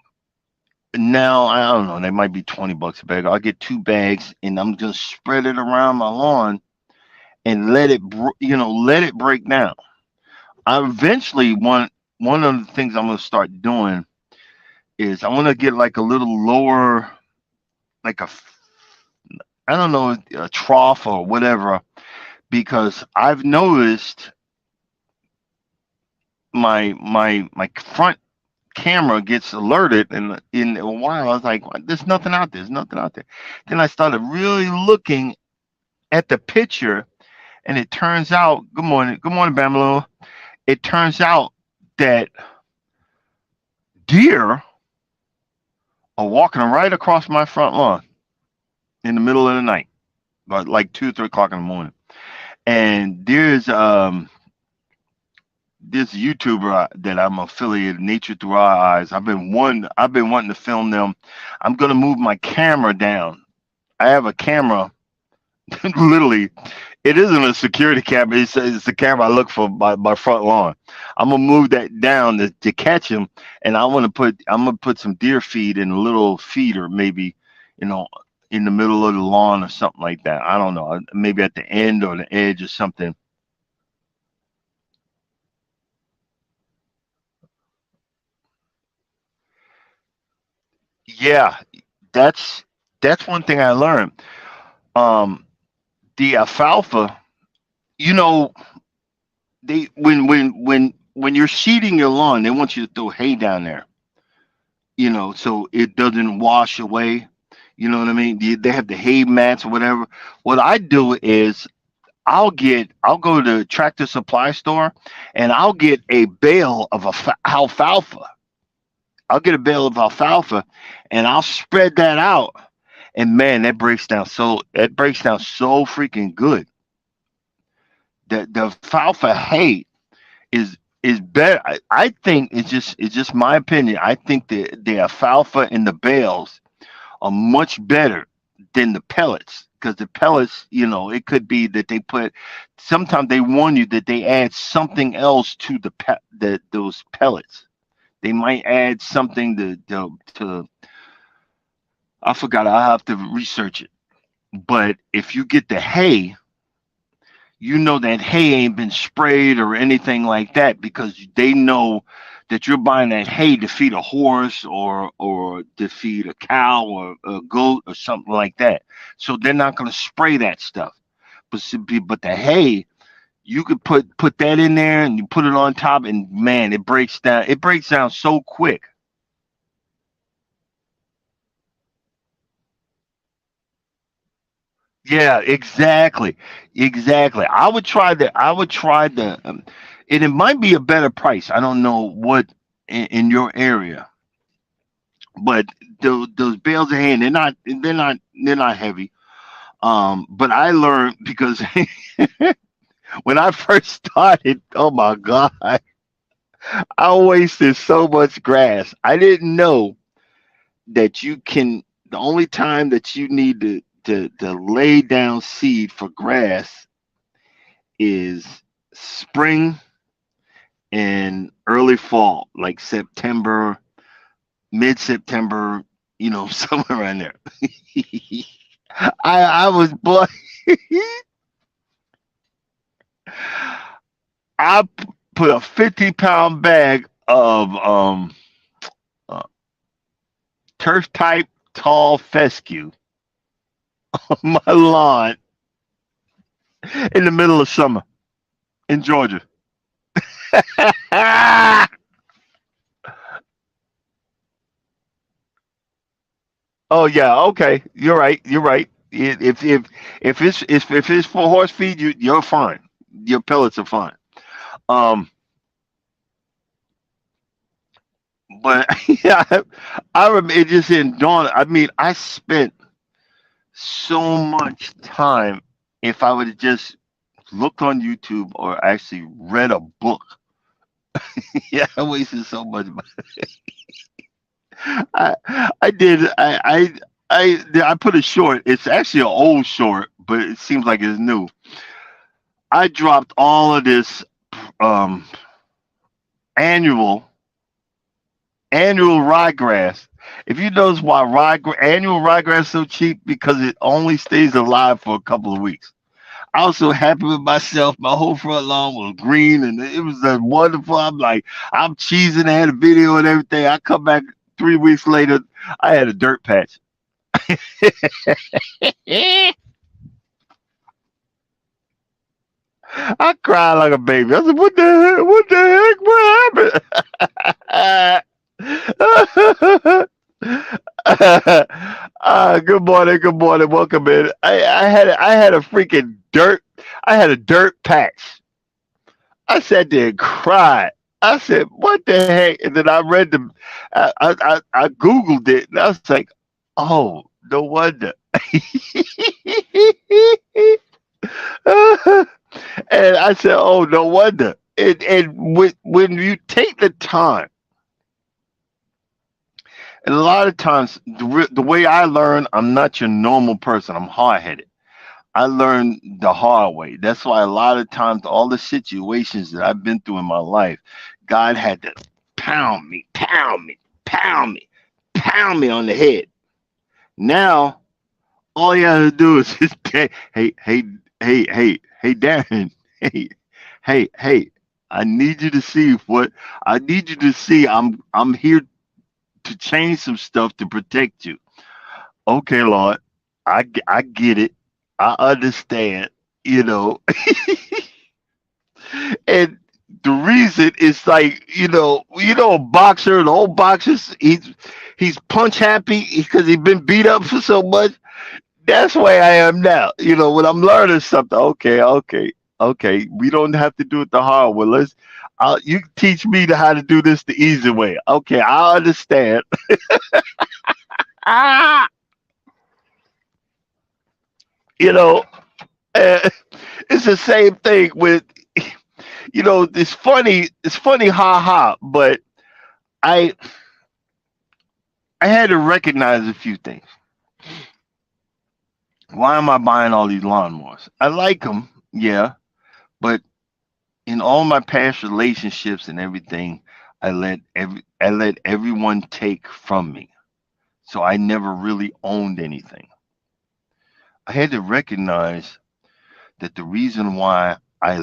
Now I don't know. They might be $20 a bag. I'll get two bags, and I'm just spread it around my lawn and let it break down. I eventually want one of the things I'm gonna start doing is I want to get like a little lower, like I don't know, a trough or whatever, because I've noticed my front camera gets alerted, and in a while I was like, there's nothing out there. There's nothing out there. Then I started really looking at the picture, and it turns out, good morning, Bamalo. It turns out that deer are walking right across my front lawn. in the middle of the night, like 2, 3 o'clock in the morning. And this YouTuber that I'm affiliated, Nature Through Our Eyes. I've been wanting to film them. I'm gonna move my camera down. I have a camera, literally. It isn't a security camera. It's the camera I look for my front lawn. I'm gonna move that down to catch him, and I'm gonna put some deer feed in a little feeder, maybe, you know, in the middle of the lawn or something like that. I don't know, maybe at the end or the edge or something. Yeah, that's that's one thing I learned. Um, the alfalfa, you know, they when you're seeding your lawn, they want you to throw hay down there, so it doesn't wash away. You know what I mean? They have the hay mats or whatever. What I do is I'll go to Tractor Supply store and I'll get a bale of alfalfa. I'll get a bale of alfalfa and I'll spread that out. And man, that breaks down so freaking good. The alfalfa hay is better. I think it's just my opinion. I think the alfalfa and the bales are much better than the pellets, because the pellets, it could be that they put. Sometimes they warn you that they add something else to those pellets. They might add something to. I forgot. I have to research it. But if you get the hay, you know that hay ain't been sprayed or anything like that, because they know that you're buying that hay to feed a horse or to feed a cow or a goat or something like that. So they're not going to spray that stuff. But the hay, you could put that in there and you put it on top, and man, it breaks down. It breaks down so quick. Yeah, exactly, exactly. I would try and it might be a better price. I don't know what in your area, but those bales of hay, they're not heavy. But I learned because when I first started, oh my god, I wasted so much grass. I didn't know that you can. The only time that you need to lay down seed for grass is spring and early fall, like September, mid September, somewhere around there. I was boy. Put a 50-pound bag of uh, turf type tall fescue on my lawn in the middle of summer in Georgia. Oh yeah, okay. You're right. You're right. If it's for horse feed, you're fine. Your pellets are fine. Um, but yeah, I remember it just didn't dawn. I mean, I spent so much time. If I would have just looked on YouTube or actually read a book, yeah, I wasted so much. I I did. I put a short. It's actually an old short, but it seems like it's new. I dropped all of this um, annual annual ryegrass. If you notice why annual ryegrass is so cheap, because it only stays alive for a couple of weeks. I was so happy with myself. My whole front lawn was green and it was wonderful. I'm like, I'm cheesing. I had a video and everything. I come back 3 weeks later, I had a dirt patch. I cried like a baby. I said, "What the heck? What the heck? What happened?" Good morning. Good morning. Welcome in. I had a freaking dirt. I had a dirt patch. I sat there and cried. I said, "What the heck?" And then I read I googled it, and I was like, "Oh, no wonder." And I said, "Oh, no wonder." And when you take the time, and a lot of times, the way I learn, I'm not your normal person. I'm hard headed. I learned the hard way. That's why a lot of times, all the situations that I've been through in my life, God had to pound me, pound me, pound me, pound me on the head. Now, all you have to do is just, hey, Darren, hey, hey. I need you to see what I need you to see. I'm here to change some stuff to protect you. Okay, Lord, I get it. I understand. You know, and the reason is like a boxer, the old boxers, he's punch happy because he's been beat up for so much. That's where I am now. When I'm learning something, okay, okay, okay. We don't have to do it the hard way. You teach me how to do this the easy way. Okay, I understand. Ah, you know, uh, it's the same thing with it's funny, ha ha. But I I had to recognize a few things. Why am I buying all these lawnmowers? I like them, yeah, but in all my past relationships and everything, I let everyone take from me. So I never really owned anything. I had to recognize that the reason why I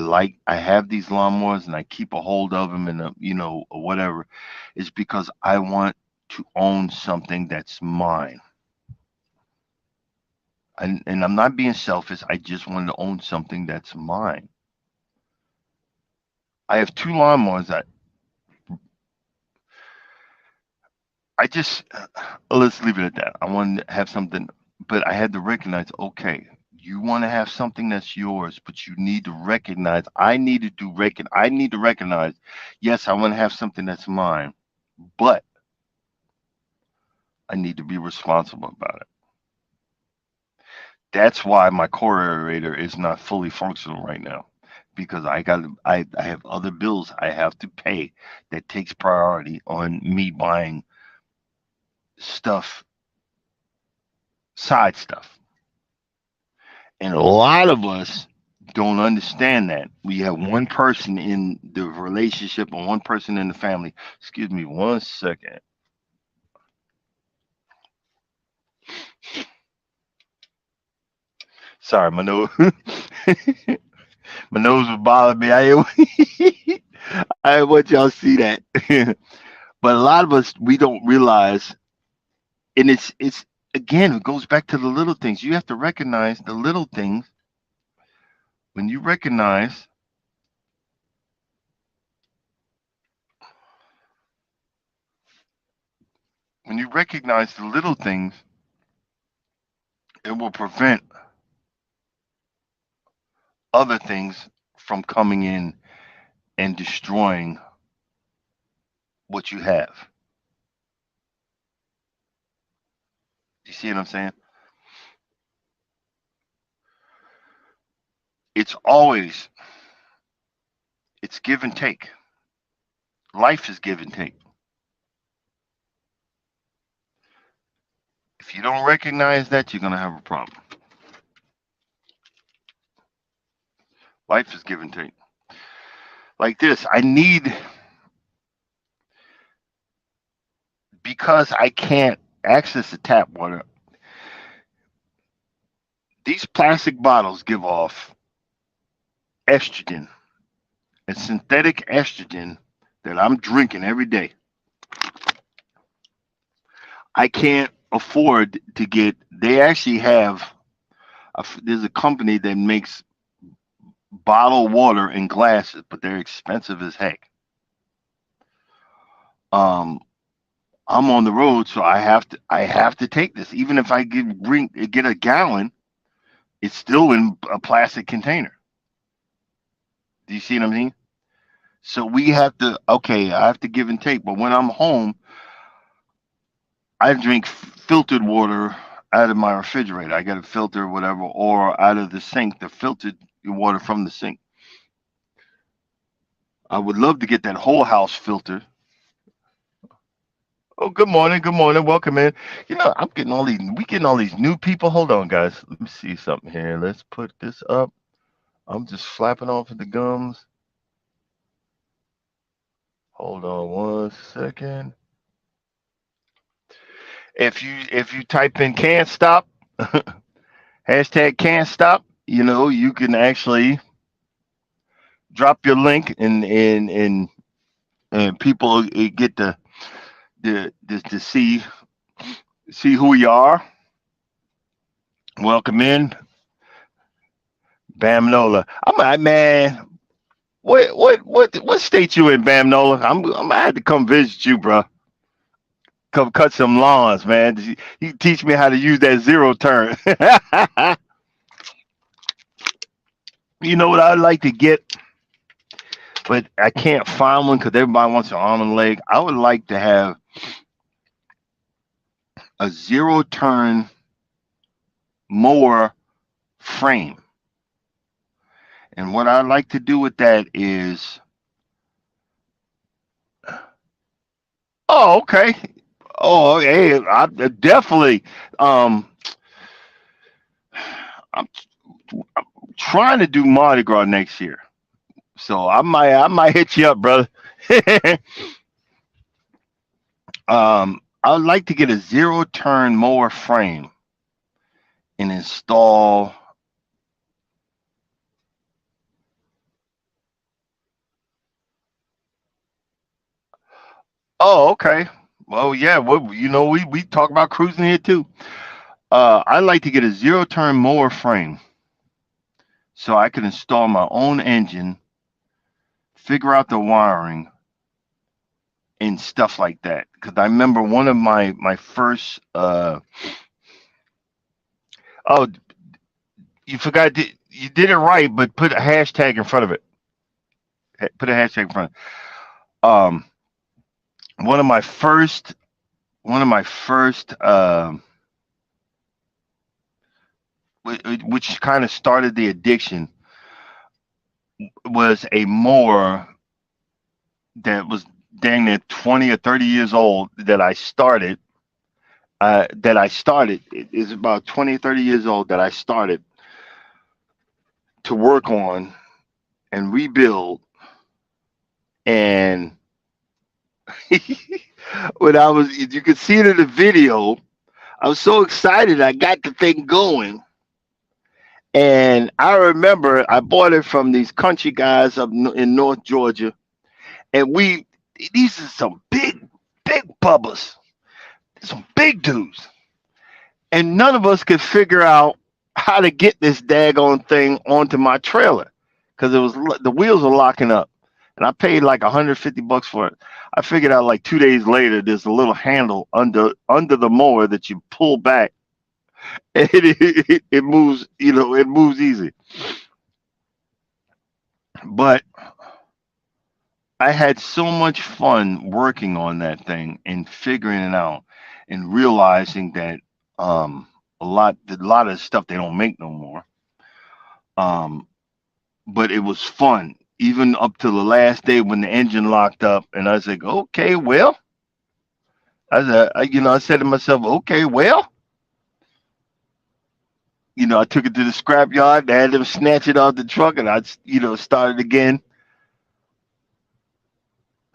have these lawnmowers and I keep a hold of them and or whatever is because I want to own something that's mine. And I'm not being selfish. I just want to own something that's mine. I have two lawnmowers that I just let's leave it at that. I want to have something, but I had to recognize, okay, you want to have something that's yours, but you need to recognize. I need to recognize. Yes, I want to have something that's mine, but I need to be responsible about it. That's why my core aerator is not fully functional right now, because I have other bills I have to pay that takes priority on me buying stuff, side stuff. And a lot of us don't understand that. We have one person in the relationship and one person in the family. Excuse me one second. Sorry, my nose. My nose was bothering me. I didn't want y'all to see that. But a lot of us, we don't realize, and it's again, it goes back to the little things. You have to recognize the little things. When you recognize, when you recognize the little things, it will prevent other things from coming in and destroying what you have. You see what I'm saying? It's always it's give and take. Life is give and take. If you don't recognize that, you're gonna have a problem. Life is give and take. Like this, I need because I can't access the tap water. These plastic bottles give off estrogen, and synthetic estrogen that I'm drinking every day. I can't afford to get. They actually have. There's a company that makes bottled water in glasses, but they're expensive as heck. Um, I'm on the road, so I have to take this. Even if I get a gallon, it's still in a plastic container. Do you see what I mean? So we have to. Okay, I have to give and take. But when I'm home, I drink filtered water. out of my refrigerator. I got a filter, whatever, or out of the sink, the filtered water from the sink. I would love to get that whole house filtered. Oh, good morning, good morning, welcome in. I'm getting all these, we getting all these new people. Hold on, guys. Let me see something here. Let's put this up. I'm just flapping off of the gums. Hold on one second. If you type in can't stop, hashtag can't stop, you can actually drop your link and people get to see who we are. Welcome in, Bam Nola. Man. What state you in, Bam Nola? I had to come visit you, bro. Come cut some lawns, man. You teach me how to use that zero turn. You know what I'd like to get, but I can't find one because everybody wants an arm and leg. I would like to have a zero turn mower frame. And what I like to do with that is, oh, okay. Oh, hey, I definitely. Um, I'm, I'm trying to do Mardi Gras next year, so I might hit you up, brother. I'd like to get a zero turn mower frame and install. Oh, okay. Well, yeah. Well, we talk about cruising here too. I'd like to get a zero turn mower frame so I can install my own engine, figure out the wiring and stuff like that. Because I remember one of my first. Oh, you forgot. You did it right, but put a hashtag in front of it. Put a hashtag in front. Um, one of my first. One of my first. Which kind of started the addiction was a mower that was dang near 20 or 30 years old that I started. It is about 20, 30 years old that I started to work on and rebuild. And when you could see it in the video, I was so excited. I got the thing going. And I remember I bought it from these country guys in North Georgia. And these are some big bubbas, some big dudes. And none of us could figure out how to get this daggone thing onto my trailer because the wheels were locking up, and I paid like $150 for it. I figured out like 2 days later, there's a little handle under the mower that you pull back, and it moves. It moves easy. But I had so much fun working on that thing and figuring it out, and realizing that a lot of stuff they don't make no more. Um, but it was fun even up to the last day when the engine locked up, and I was like, okay, well, I said to myself, okay, well, I took it to the scrap yard. I had them snatch it out the truck, and started again.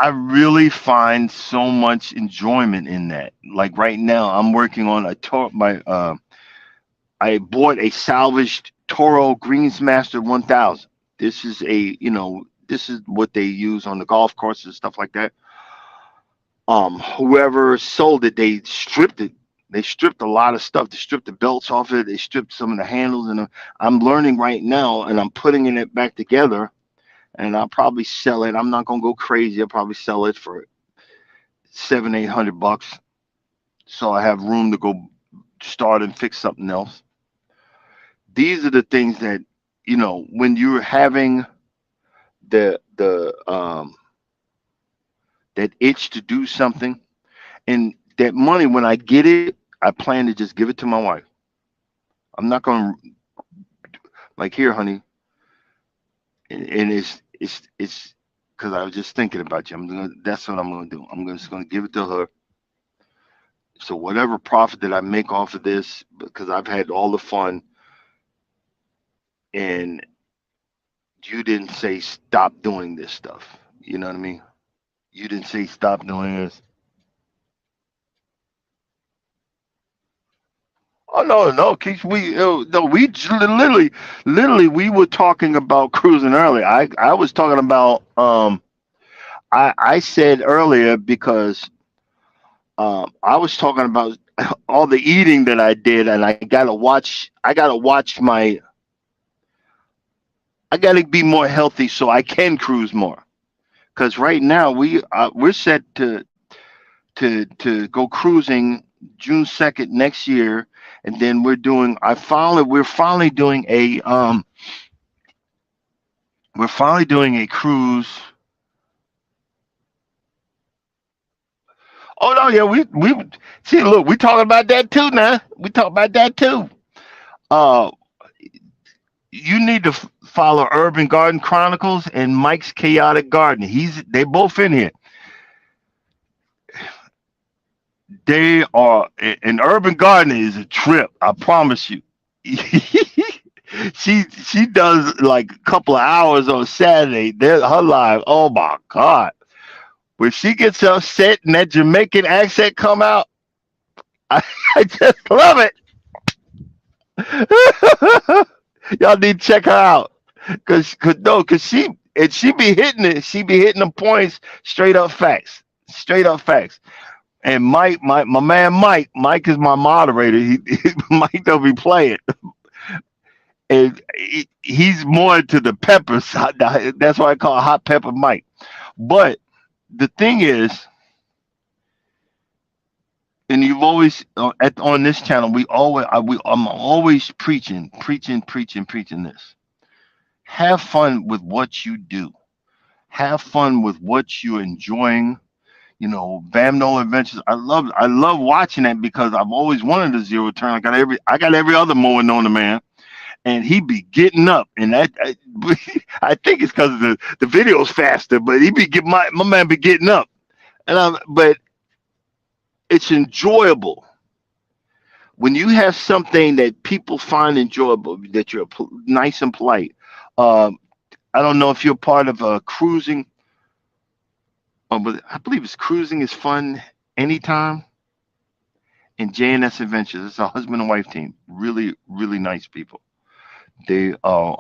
I really find so much enjoyment in that. Like right now, I'm working on a my I bought a salvaged Toro Greensmaster 1000. This is what they use on the golf courses and stuff like that. Whoever sold it, they stripped it. They stripped a lot of stuff. They stripped the belts off it. They stripped some of the handles, and I'm learning right now, and I'm putting it back together. And I'll probably sell it. I'm not gonna go crazy. I'll probably sell it for 700, 800 bucks. So I have room to go start and fix something else. These are the things that when you're having the that itch to do something, and that money when I get it, I plan to just give it to my wife. I'm not gonna like here, honey, and it's because I was just thinking about you. That's what I'm gonna do. Just gonna give it to her. So whatever profit that I make off of this, because I've had all the fun, and you didn't say stop doing this stuff. You know what I mean? You didn't say stop doing this. Oh no, no, Keith, no, literally, we were talking about cruising earlier. I was talking about I said earlier because I was talking about all the eating that I did, and I gotta watch my, I gotta be more healthy so I can cruise more. Because right now we're set to go cruising June 2nd next year, and then we're finally doing a cruise. Oh no, yeah, we see. Look, we talking about that too now. We talk about that too. Uh, you need to follow Urban Garden Chronicles and Mike's Chaotic Garden. They both in here. They are an Urban Garden is a trip. I promise you. She does like a couple of hours on Saturday. Her live. Oh my god! When she gets upset and that Jamaican accent come out, I, I just love it. Y'all need to check her out, cause she be hitting it. She be hitting the points, straight up facts. And my man Mike is my moderator. Mike don't be playing, and he's more to the peppers. That's why I call hot pepper Mike. But the thing is, and you've always on this channel, I'm always preaching this. Have fun with what you do. Have fun with what you're enjoying. Bam No Adventures. I love watching that because I've always wanted a zero turn. I got every other mowing on the man, and he be getting up, and I think it's because the video's faster, but he be get my man be getting up, but it's enjoyable when you have something that people find enjoyable, that you're nice and polite. Um, I don't know if you're part of cruising, but I believe it's cruising is fun anytime. And JNS Adventures, it's a husband and wife team. Really, really nice people. They are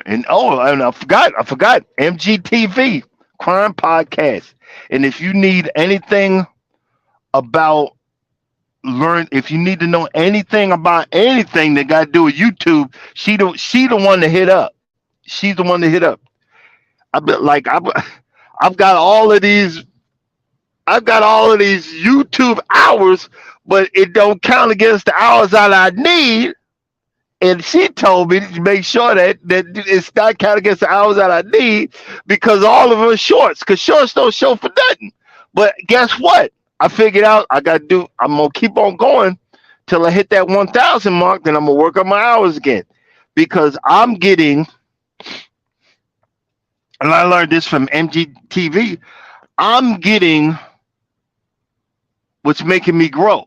and I forgot MGTV Crime Podcast. And if you need anything about if you need to know anything about anything that got to do with YouTube, she the one to hit up. She's the one to hit up. I be like I've got all of these I've got all of these YouTube hours, but it don't count against the hours that I need. And she told me to make sure that it's not counted against the hours that I need because all of them are shorts. Because shorts don't show for nothing. But guess what? I figured out I'm gonna keep on going till I hit that 1,000 mark. Then I'm gonna work on my hours again because I'm getting. And I learned this from MGTV. I'm getting what's making me grow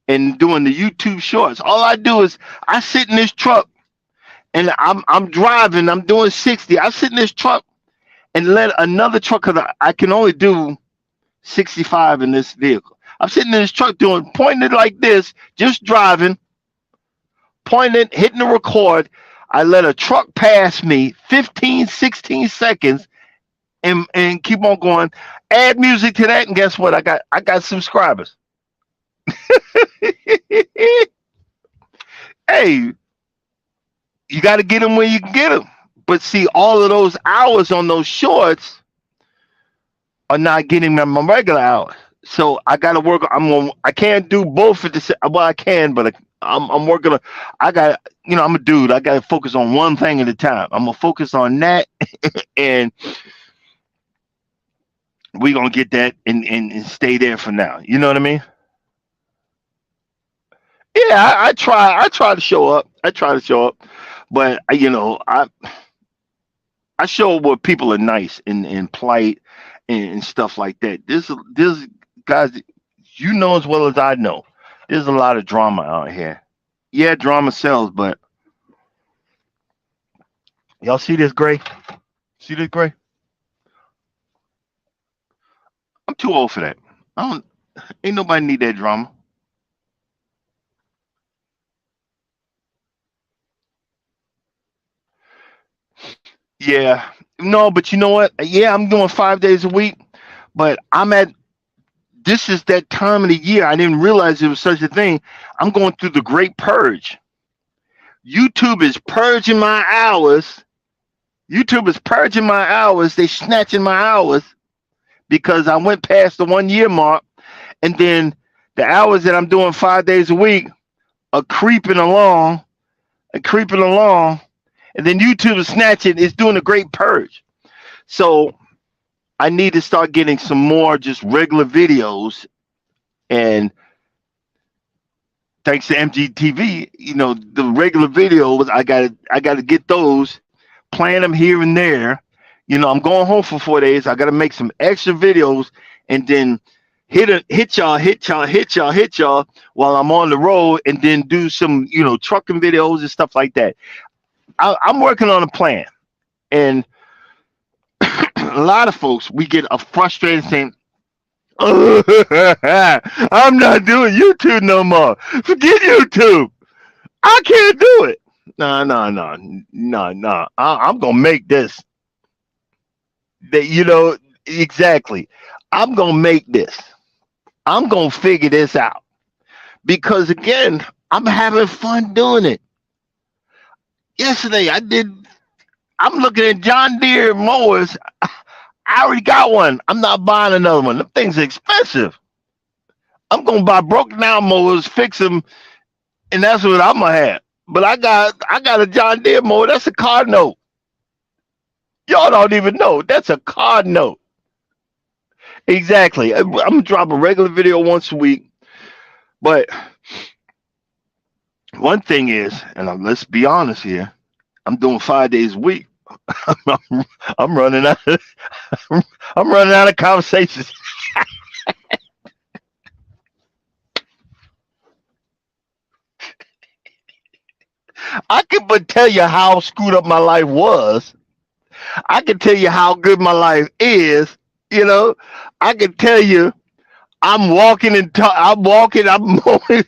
and doing the YouTube shorts. All I do is I sit in this truck and I'm driving. I'm doing 60. I sit in this truck and let another truck, because I can only do 65 in this vehicle. I'm sitting in this truck pointing it like this, just driving, pointing, hitting the record. I let a truck pass me 15, 16 seconds and keep on going. Add music to that, and guess what? I got subscribers. Hey, you got to get them where you can get them. But see, all of those hours on those shorts are not getting them my regular hours. So I got to work. I can't do both at the same. Well, I can, but I'm working on. I got. I'm a dude. I got to focus on one thing at a time. I'm gonna focus on that, and we're gonna get that and stay there for now. You know what I mean? Yeah, I try to show up. I try to show up, but I show where people are nice and polite and stuff like that. This guys, you know as well as I know, there's a lot of drama out here. Yeah, drama sells, but y'all see this gray? See this gray? I'm too old for that. I don't. Ain't nobody need that drama. Yeah. No, but you know what? Yeah, I'm doing 5 days a week, but I'm at this is that time of the year. I didn't realize there was such a thing. I'm going through the great purge. YouTube is purging my hours. YouTube is purging my hours. They snatching my hours because I went past the 1 year mark, and then the hours that I'm doing 5 days a week are creeping along and creeping along, and then YouTube is snatching. It's doing a great purge. So I need to start getting some more just regular videos, and thanks to MGTV, the regular videos, I gotta get those, plan them here and there. I'm going home for 4 days. I gotta make some extra videos and then hit y'all while I'm on the road, and then do some, trucking videos and stuff like that. I'm working on a plan, and a lot of folks, we get a frustrated saying, "Oh, I'm not doing YouTube no more. Forget YouTube. I can't do it." No, no, no, no, no. I'm gonna make this. That exactly. I'm gonna make this. I'm gonna figure this out because again, I'm having fun doing it. Yesterday, I did. I'm looking at John Deere mowers. I already got one. I'm not buying another one. Them things are expensive. I'm gonna buy broken down mowers, fix them, and that's what I'm gonna have. But I got a John Deere mower. That's a car note. Y'all don't even know. That's a car note. Exactly. I'm gonna drop a regular video once a week. But one thing is, and let's be honest here, I'm doing 5 days a week. I'm, I'm running out. Of, I'm running out of conversations. I can but tell you how screwed up my life was. I can tell you how good my life is. You know, I can tell you I'm walking and I'm walking, I'm moving,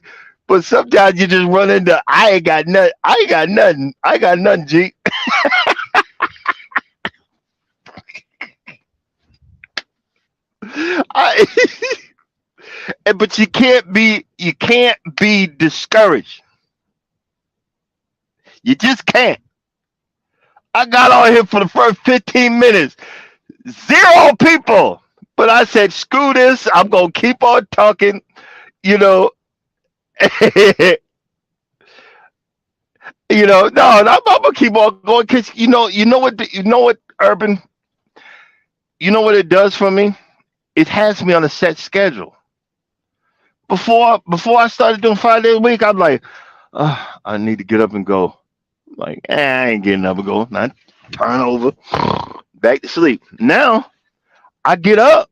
but sometimes you just run into I ain't got nothing. I ain't got nothing. I ain't got nothing, G. I, but you can't be discouraged. You just can't. I got on here for the first 15 minutes. Zero people. But I said, screw this. I'm gonna keep on talking, you know. No, I'm gonna keep on going because you know what, Urban, you know what it does for me? It has me on a set schedule. Before I started doing 5 days a week, I'm like, I need to get up and go. Like, I ain't getting up and go. Not turn over, back to sleep. Now I get up.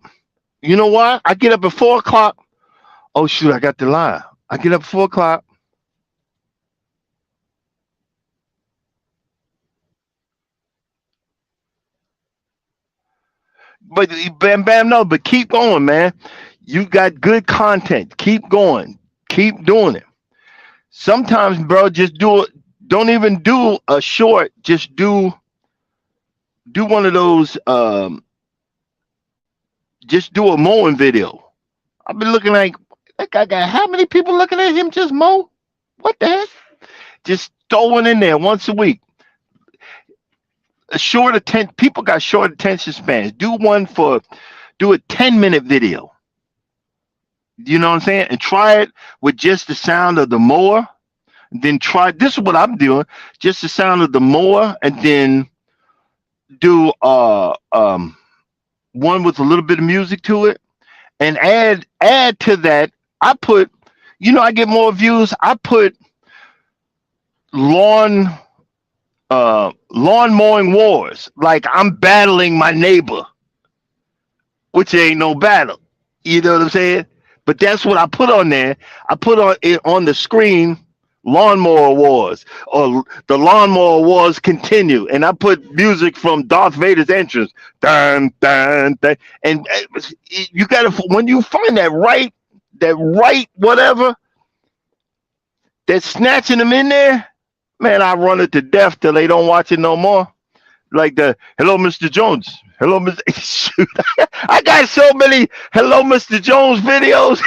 You know why? I get up at 4 o'clock. Oh shoot, I got the lie. I get up at 4 o'clock. But bam, bam, no. But keep going, man. You got good content. Keep going. Keep doing it. Sometimes, bro, just do it. Don't even do a short. Just do one of those. Just do a mowing video. I've been looking like that guy got how many people looking at him just mow? What the heck? Just throw one in there once a week. A short attention. People got short attention spans. Do a 10-minute video. You know what I'm saying? And try it with just the sound of the mower. Then try this is what I'm doing. Just the sound of the mower, and then do one with a little bit of music to it, and add to that. I put I get more views. I put lawn lawn mowing wars. Like I'm battling my neighbor, which ain't no battle. You know what I'm saying? But that's what I put on there. I put on it on the screen, lawnmower wars, or the lawnmower wars continue, and I put music from Darth Vader's entrance, dun dun dun, and you gotta, when you find that right whatever that's snatching them in there, man, I run it to death till they don't watch it no more. Like the hello, Mr. Jones. Hello, Mr. Shoot, I got so many hello, Mr. Jones videos,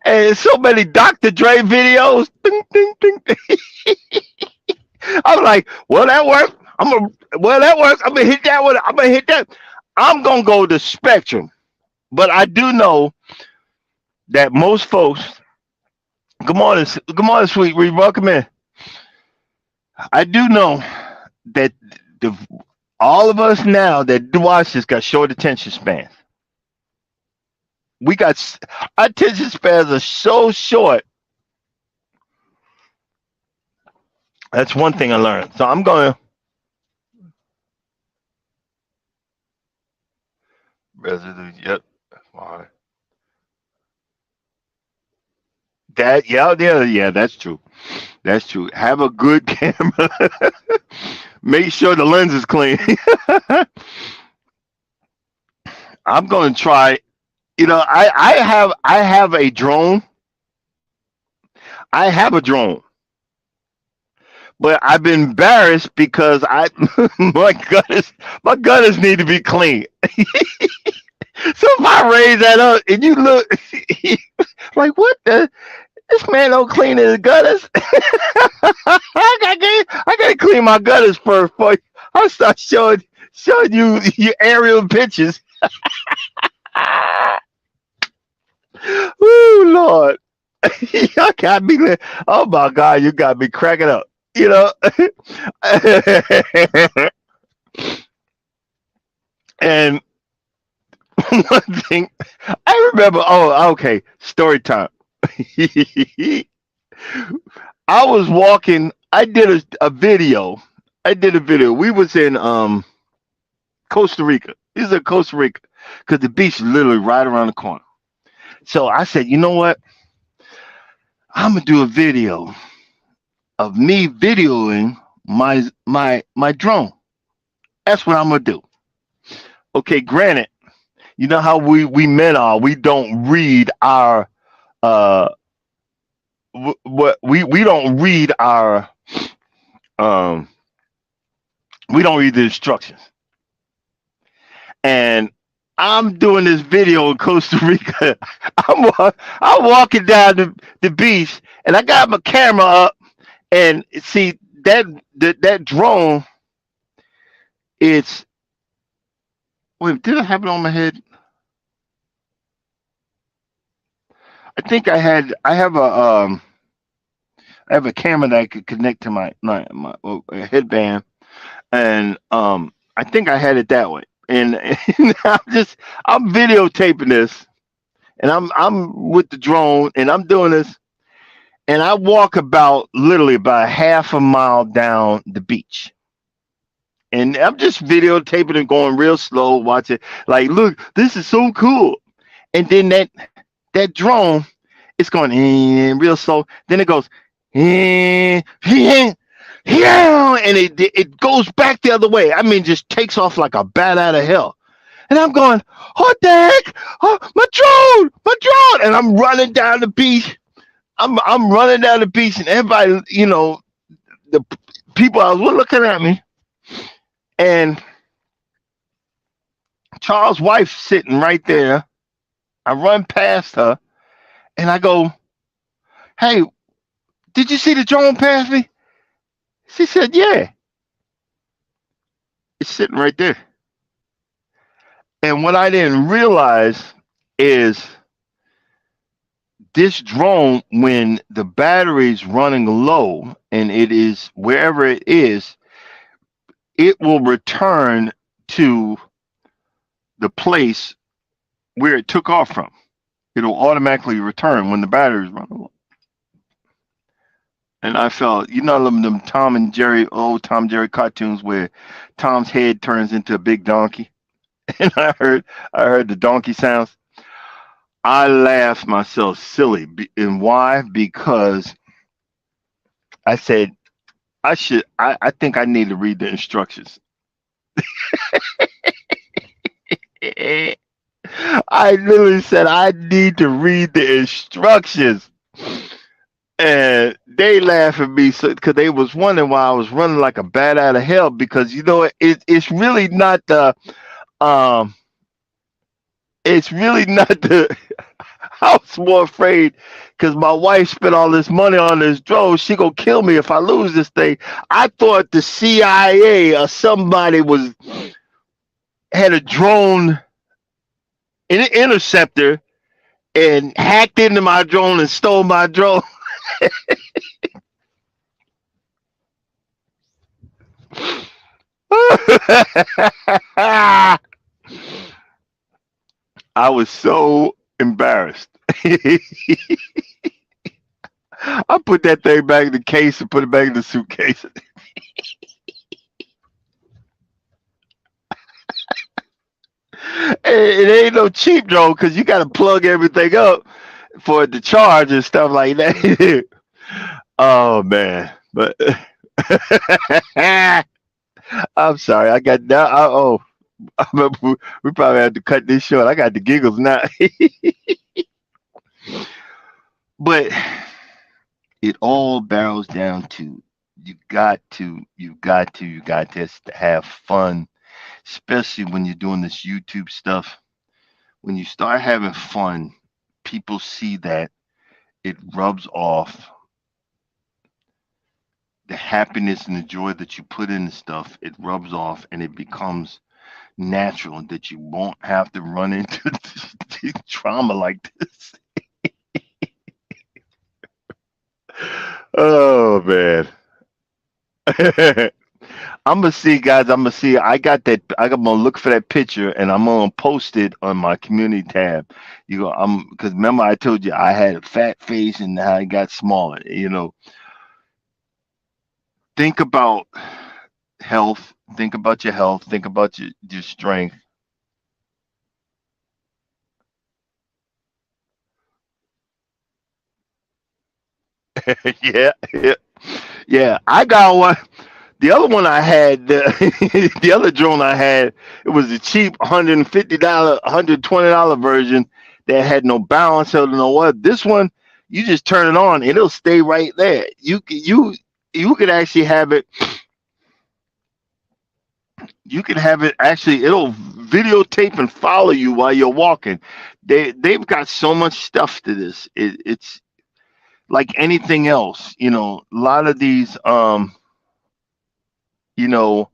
and so many Dr. Dre videos. Ding, ding, ding, ding. I'm like, well, that worked. Well, that works. I'm gonna hit that one. I'm gonna hit that. I'm gonna go to Spectrum, but I do know that most folks. Good morning, sweet. Welcome in. I do know that the all of us now that do watch this got short attention spans. We got our attention spans are so short. That's one thing I learned. So I'm going to residue. Yep. Fine. That yeah. That's true. That's true. Have a good camera. Make sure the lens is clean. I'm going to try. I have a drone. I have a drone, but I've been embarrassed because I my gutters need to be clean. So if I raise that up and you look like what the this man don't clean his gutters. I gotta clean my gutters first before I start showing you your aerial pictures. Ooh, Lord. Y'all got me. Oh my God, you got me cracking up. You know, and one thing I remember. Oh, okay. Story time. I was walking. I did a video. I did a video. We was in Costa Rica. This is in Costa Rica because the beach is literally right around the corner. So I said, you know what? I'm gonna do a video of me videoing my drone. That's what I'm gonna do. Okay, granted, you know how we men are. We don't read our uh what we don't read our um we don't read the instructions. And I'm doing this video in Costa Rica. I'm walking down the beach, and I got my camera up, and see that drone. It's wait, did I have it on my head? I have a camera that I could connect to my headband, and I think I had it that way. And I'm videotaping this, and I'm with the drone, and I'm doing this, and I walk about literally about half a mile down the beach, and I'm just videotaping and going real slow, watching like, look, this is so cool. And then that drone, it's going real slow. Then it goes, and it goes back the other way. I mean, just takes off like a bat out of hell. And I'm going, what the heck? Oh, my drone! And I'm running down the beach. I'm running down the beach, and everybody, the people I was looking at me, and Charles' wife sitting right there. I run past her, and I go, "Hey, did you see the drone pass me?" She said, "Yeah, it's sitting right there." And what I didn't realize is this drone, when the battery's running low and it is wherever it is, it will return to the place where it took off from. It'll automatically return when the batteries run low. And I felt, them Tom and Jerry, old Tom and Jerry cartoons where Tom's head turns into a big donkey, and I heard the donkey sounds. I laughed myself silly, and why? Because I said I should. I think I need to read the instructions. I literally said I need to read the instructions, and they laugh at me because they was wondering why I was running like a bat out of hell. Because it's really not the um, it's really not the. I was more afraid because my wife spent all this money on this drone. She gonna kill me if I lose this thing. I thought the CIA or somebody was had a drone, an interceptor, and hacked into my drone and stole my drone. I was so embarrassed. I put that thing back in the case and put it back in the suitcase. It ain't no cheap drone because you got to plug everything up for it to charge and stuff like that. Oh man, but I'm sorry. I got now. We probably have to cut this short. I got the giggles now. But it all barrels down to you got to have fun, especially when you're doing this YouTube stuff. When you start having fun, people see that it rubs off the happiness and the joy that you put in the stuff. It rubs off and it becomes natural that you won't have to run into trauma like this. Oh man. I'm gonna see, guys. I'm gonna see. I got that. I'm gonna look for that picture, and I'm gonna post it on my community tab. Because remember I told you I had a fat face and how it got smaller. Think about health. Think about your health. Think about your strength. Yeah, yeah, yeah. I got one. The other one I had, the other drone I had, it was the cheap $150, $120 version that had no balance or no what. This one, you just turn it on, and it'll stay right there. You could actually have it. You can have it actually. It'll videotape and follow you while you're walking. They've got so much stuff to this. It's like anything else. A lot of these you know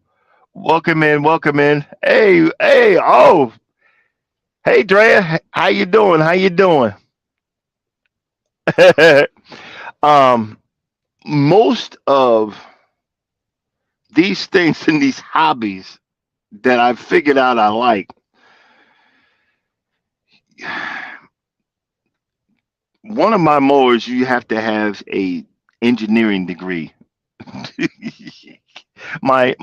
welcome in, welcome in. Hey, hey, oh, hey, Drea, how you doing? How you doing? um, most of these things and these hobbies that I've figured out I like. One of my mowers, you have to have a engineering degree. My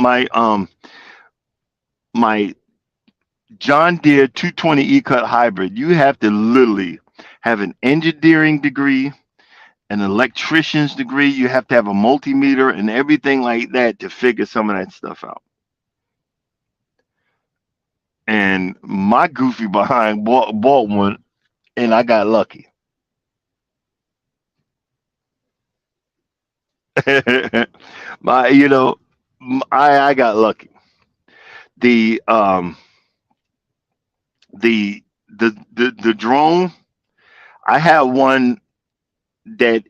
John Deere 220 E-Cut hybrid, you have to literally have an engineering degree, an electrician's degree. You have to have a multimeter and everything like that to figure some of that stuff out. And my goofy behind bought one, and I got lucky. my, you know, I got lucky. The the drone, I have one that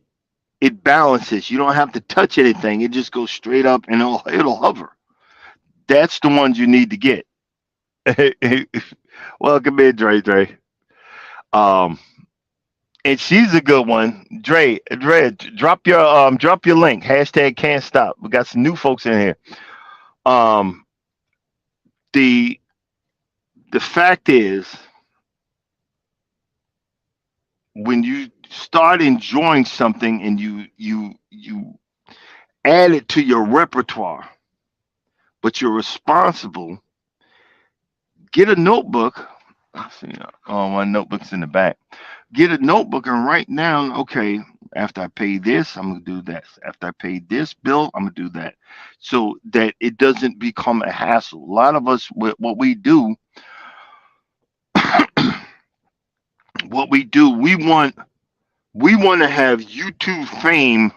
it balances. You don't have to touch anything. It just goes straight up and it'll hover. That's the ones you need to get. Welcome in, Dre. Um, and she's a good one. Dre, drop your link. Hashtag can't stop. We got some new folks in here. Um, the The fact is, when you start enjoying something and you add it to your repertoire, but you're responsible, get a notebook. I see. Oh, my notebook's in the back. Get a notebook and write down. Okay, after I pay this, I'm gonna do that. After I pay this bill, I'm gonna do that, so that it doesn't become a hassle. A lot of us, what we do, what we do, we want to have YouTube fame.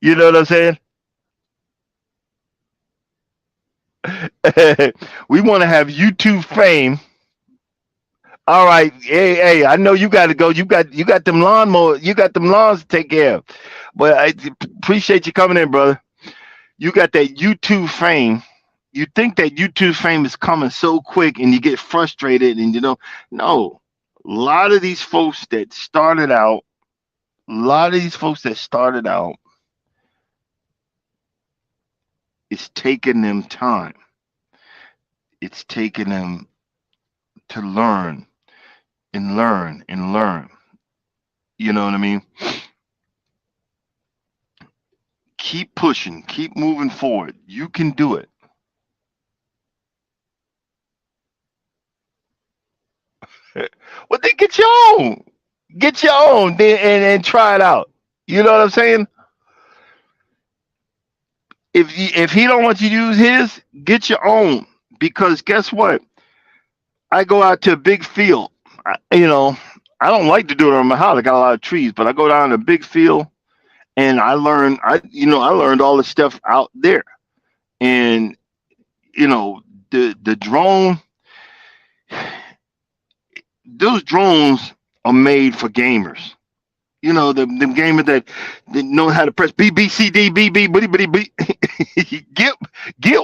You know what I'm saying? We want to have YouTube fame. All right, hey, I know you got to go. You got them lawnmower, you got them lawns to take care of. But I appreciate you coming in, brother. You got that YouTube fame. You think that YouTube fame is coming so quick, and you get frustrated, and no. A lot of these folks that started out, a lot of these folks that started out, it's taking them time. It's taking them to learn and learn and learn. You know what I mean? Keep pushing, keep moving forward. You can do it. Well, then get your own. Get your own then, and try it out. You know what I'm saying? If he don't want you to use his, get your own. Because guess what? I go out to a big field. I don't like to do it on my house. I got a lot of trees, but I go down to a big field and I learn. I learned all the stuff out there. And the drone, those drones are made for gamers. The gamers that know how to press B B C D B B B B B. Get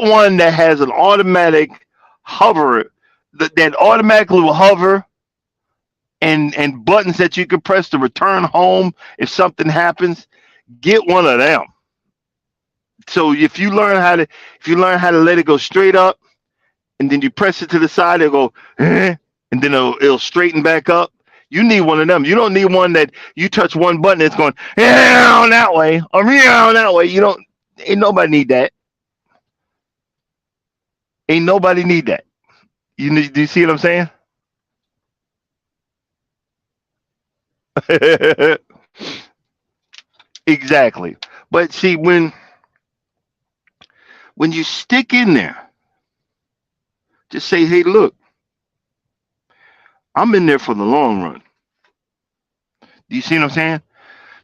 one that has an automatic hover that automatically will hover, and buttons that you can press to return home if something happens. Get one of them. So if you learn how to let it go straight up, and then you press it to the side, it'll go, and then it'll straighten back up. You need one of them. You don't need one that you touch one button, it's going that way or that way. You don't. Ain't nobody need that. Ain't nobody need that. Do you see what I'm saying? Exactly. But see, when you stick in there, just say, hey, look, I'm in there for the long run. Do you see what I'm saying?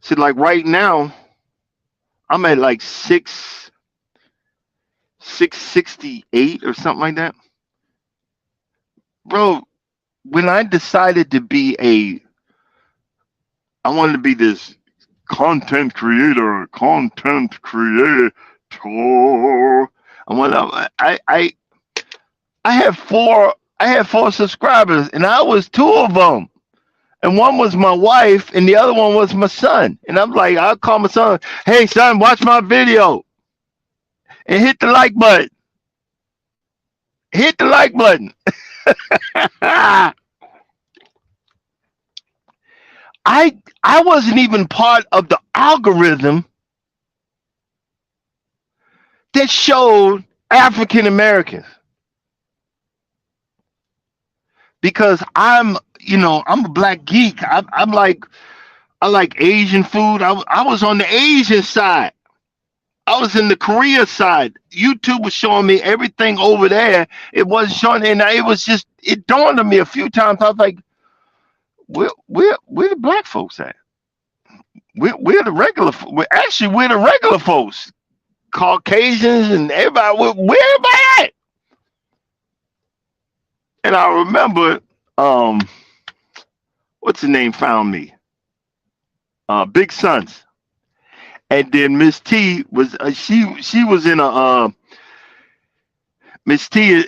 See, like right now, I'm at like 668 or something like that. Bro, when I decided I wanted to be this content creator. I had four subscribers, and I was two of them. And one was my wife, and the other one was my son. And I'm like, I'll call my son, hey, son, watch my video and hit the like button. Hit the like button. I wasn't even part of the algorithm that showed African Americans, because I'm a black geek. I like Asian food. I was on the Asian side. I was in the Korea side. YouTube was showing me everything over there. It wasn't showing, and it dawned on me a few times. I was like, where the black folks at? We're the regular. We're the regular folks, Caucasians and everybody. Where everybody at? And I remember, what's the name found me? Big Sons. And then Miss T was she was in a Miss T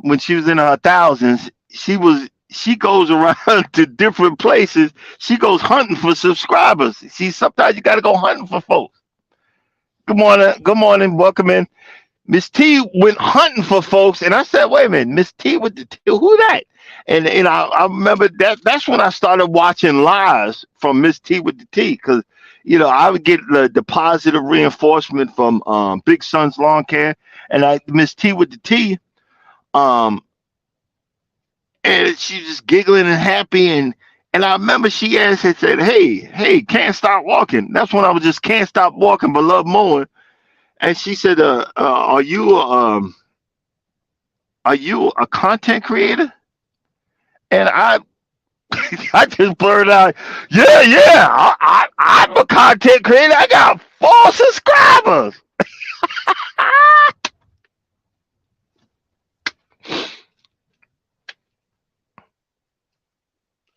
when she was in her thousands. She goes around to different places. She goes hunting for subscribers. See, sometimes you got to go hunting for folks. Good morning, welcome in, Miss T went hunting for folks, and I said, "Wait a minute, Miss T with the T, who that?" And I remember that that's when I started watching lives from Miss T with the T, because I would get the positive reinforcement from Big Son's Lawn Care, and I Miss T with the T, um, and she was just giggling and happy, and I remember she asked and said, "Hey, can't stop walking." That's when I was just can't stop walking, but love mowing. And she said, are you a content creator?" And I just blurted out, "Yeah, I'm a content creator. I got 4 subscribers."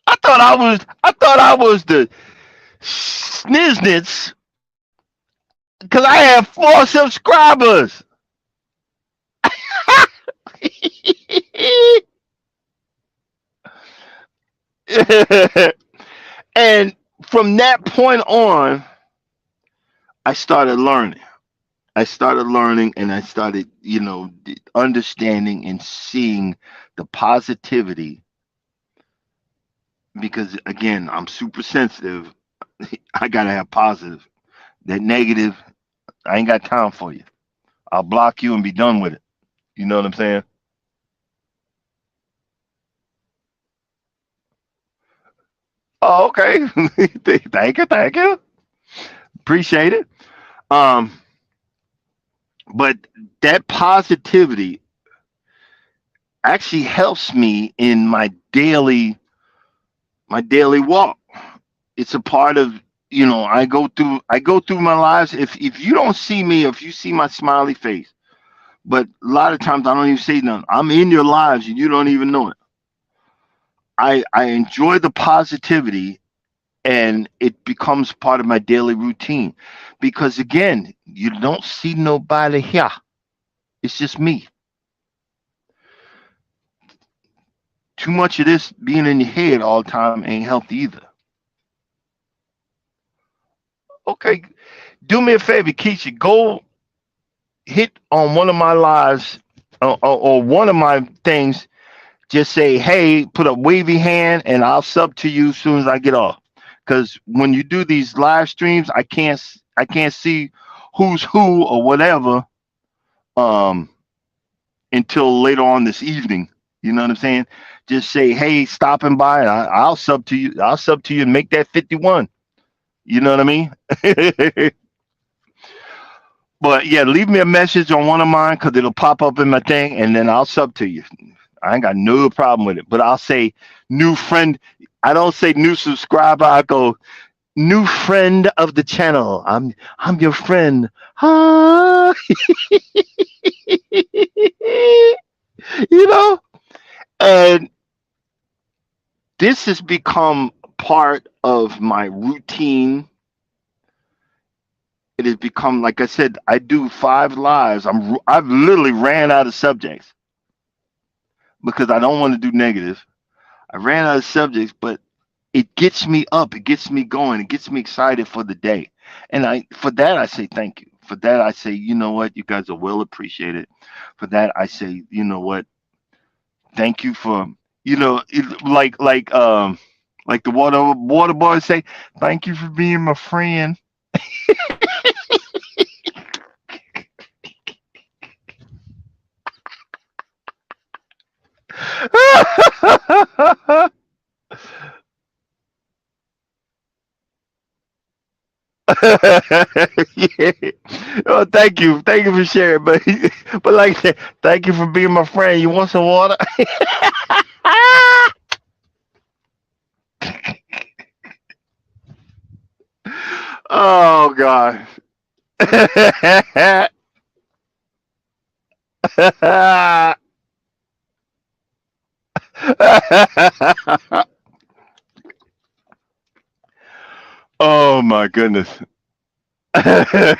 I thought I was the sniznits because I had 4 subscribers. And from that point on, I started learning. And I started, understanding and seeing the positivity, because again, I'm super sensitive. I gotta have positive. That negative, I ain't got time for you. I'll block you and be done with it. You know what I'm saying? Oh, okay. Thank you. Appreciate it. Um, but that positivity actually helps me in my daily walk. It's a part of, I go through my lives. If you don't see me, if you see my smiley face, but a lot of times I don't even say nothing. I'm in your lives and you don't even know it. I enjoy the positivity, and it becomes part of my daily routine, because again, you don't see nobody here. It's just me. Too much of this being in your head all the time ain't healthy either. Okay, do me a favor, Keisha. Go hit on one of my lives, or one of my things. Just say, "Hey," put a wavy hand, and I'll sub to you as soon as I get off. Because when you do these live streams, I can't see who's who or whatever, um, until later on this evening. You know what I'm saying? Just say, "Hey, stopping by," and I'll sub to you. I'll sub to you and make that 51. You know what I mean? But yeah, leave me a message on one of mine, because it'll pop up in my thing, and then I'll sub to you. I ain't got no problem with it. But I'll say new friend. I don't say new subscriber. I go new friend of the channel. I'm your friend. Ah, you know? And this has become part of my routine. It has become, like I said, I do 5 lives. I've literally ran out of subjects because I don't want to do negative. I ran out of subjects, but it gets me up, it gets me going, it gets me excited for the day. And for that I say thank you. For that I say, you know what, you guys are well appreciated. For that I say, you know what, thank you for, like the water boy say, "Thank you for being my friend." Yeah. Oh, thank you for sharing, but like I said, thank you for being my friend. You want some water? Oh God. Oh my goodness. I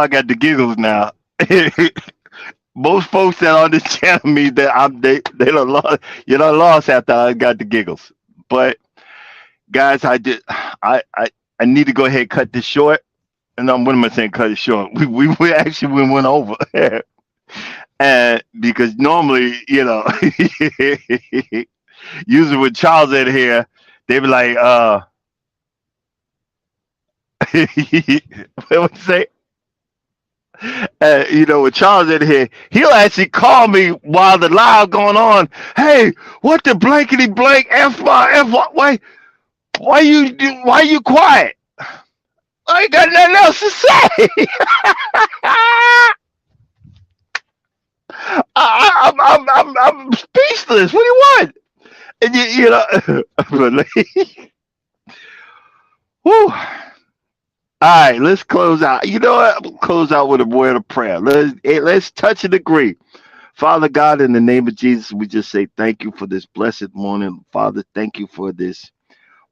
got the giggles now. Most folks that on this channel me that they don't lost lost after I got the giggles. But guys, I need to go ahead and cut this short. and what am I saying? Cut it short. We actually went over, and because normally, usually with Charles in here, they be like, what would you say? With Charles in here, he'll actually call me while the live going on. Hey, what the blankety blank f why you quiet? I ain't got nothing else to say. I'm speechless. What do you want? And but whew. All right, let's close out. You know what? We'll close out with a word of prayer. Let's touch and agree. Father God, in the name of Jesus, we just say thank you for this blessed morning. Father, thank you for this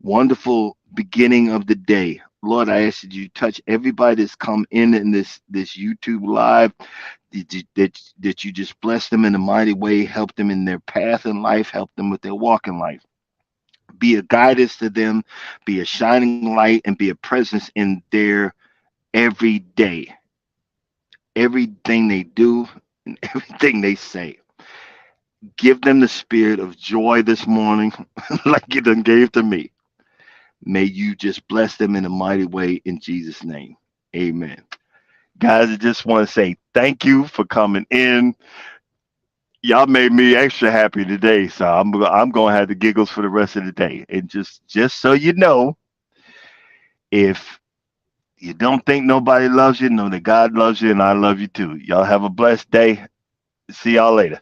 wonderful beginning of the day. Lord, I ask that you touch everybody that's come in this YouTube live, that you just bless them in a mighty way, help them in their path in life, help them with their walk in life. Be a guidance to them, be a shining light, and be a presence in their every day, everything they do, and everything they say. Give them the spirit of joy this morning, like you done gave to me. May you just bless them in a mighty way in Jesus' name. Amen. Guys, I just want to say thank you for coming in. Y'all made me extra happy today, so I'm gonna have the giggles for the rest of the day. And just so you know, if you don't think nobody loves you, know that God loves you, and I love you too. Y'all have a blessed day. See y'all later.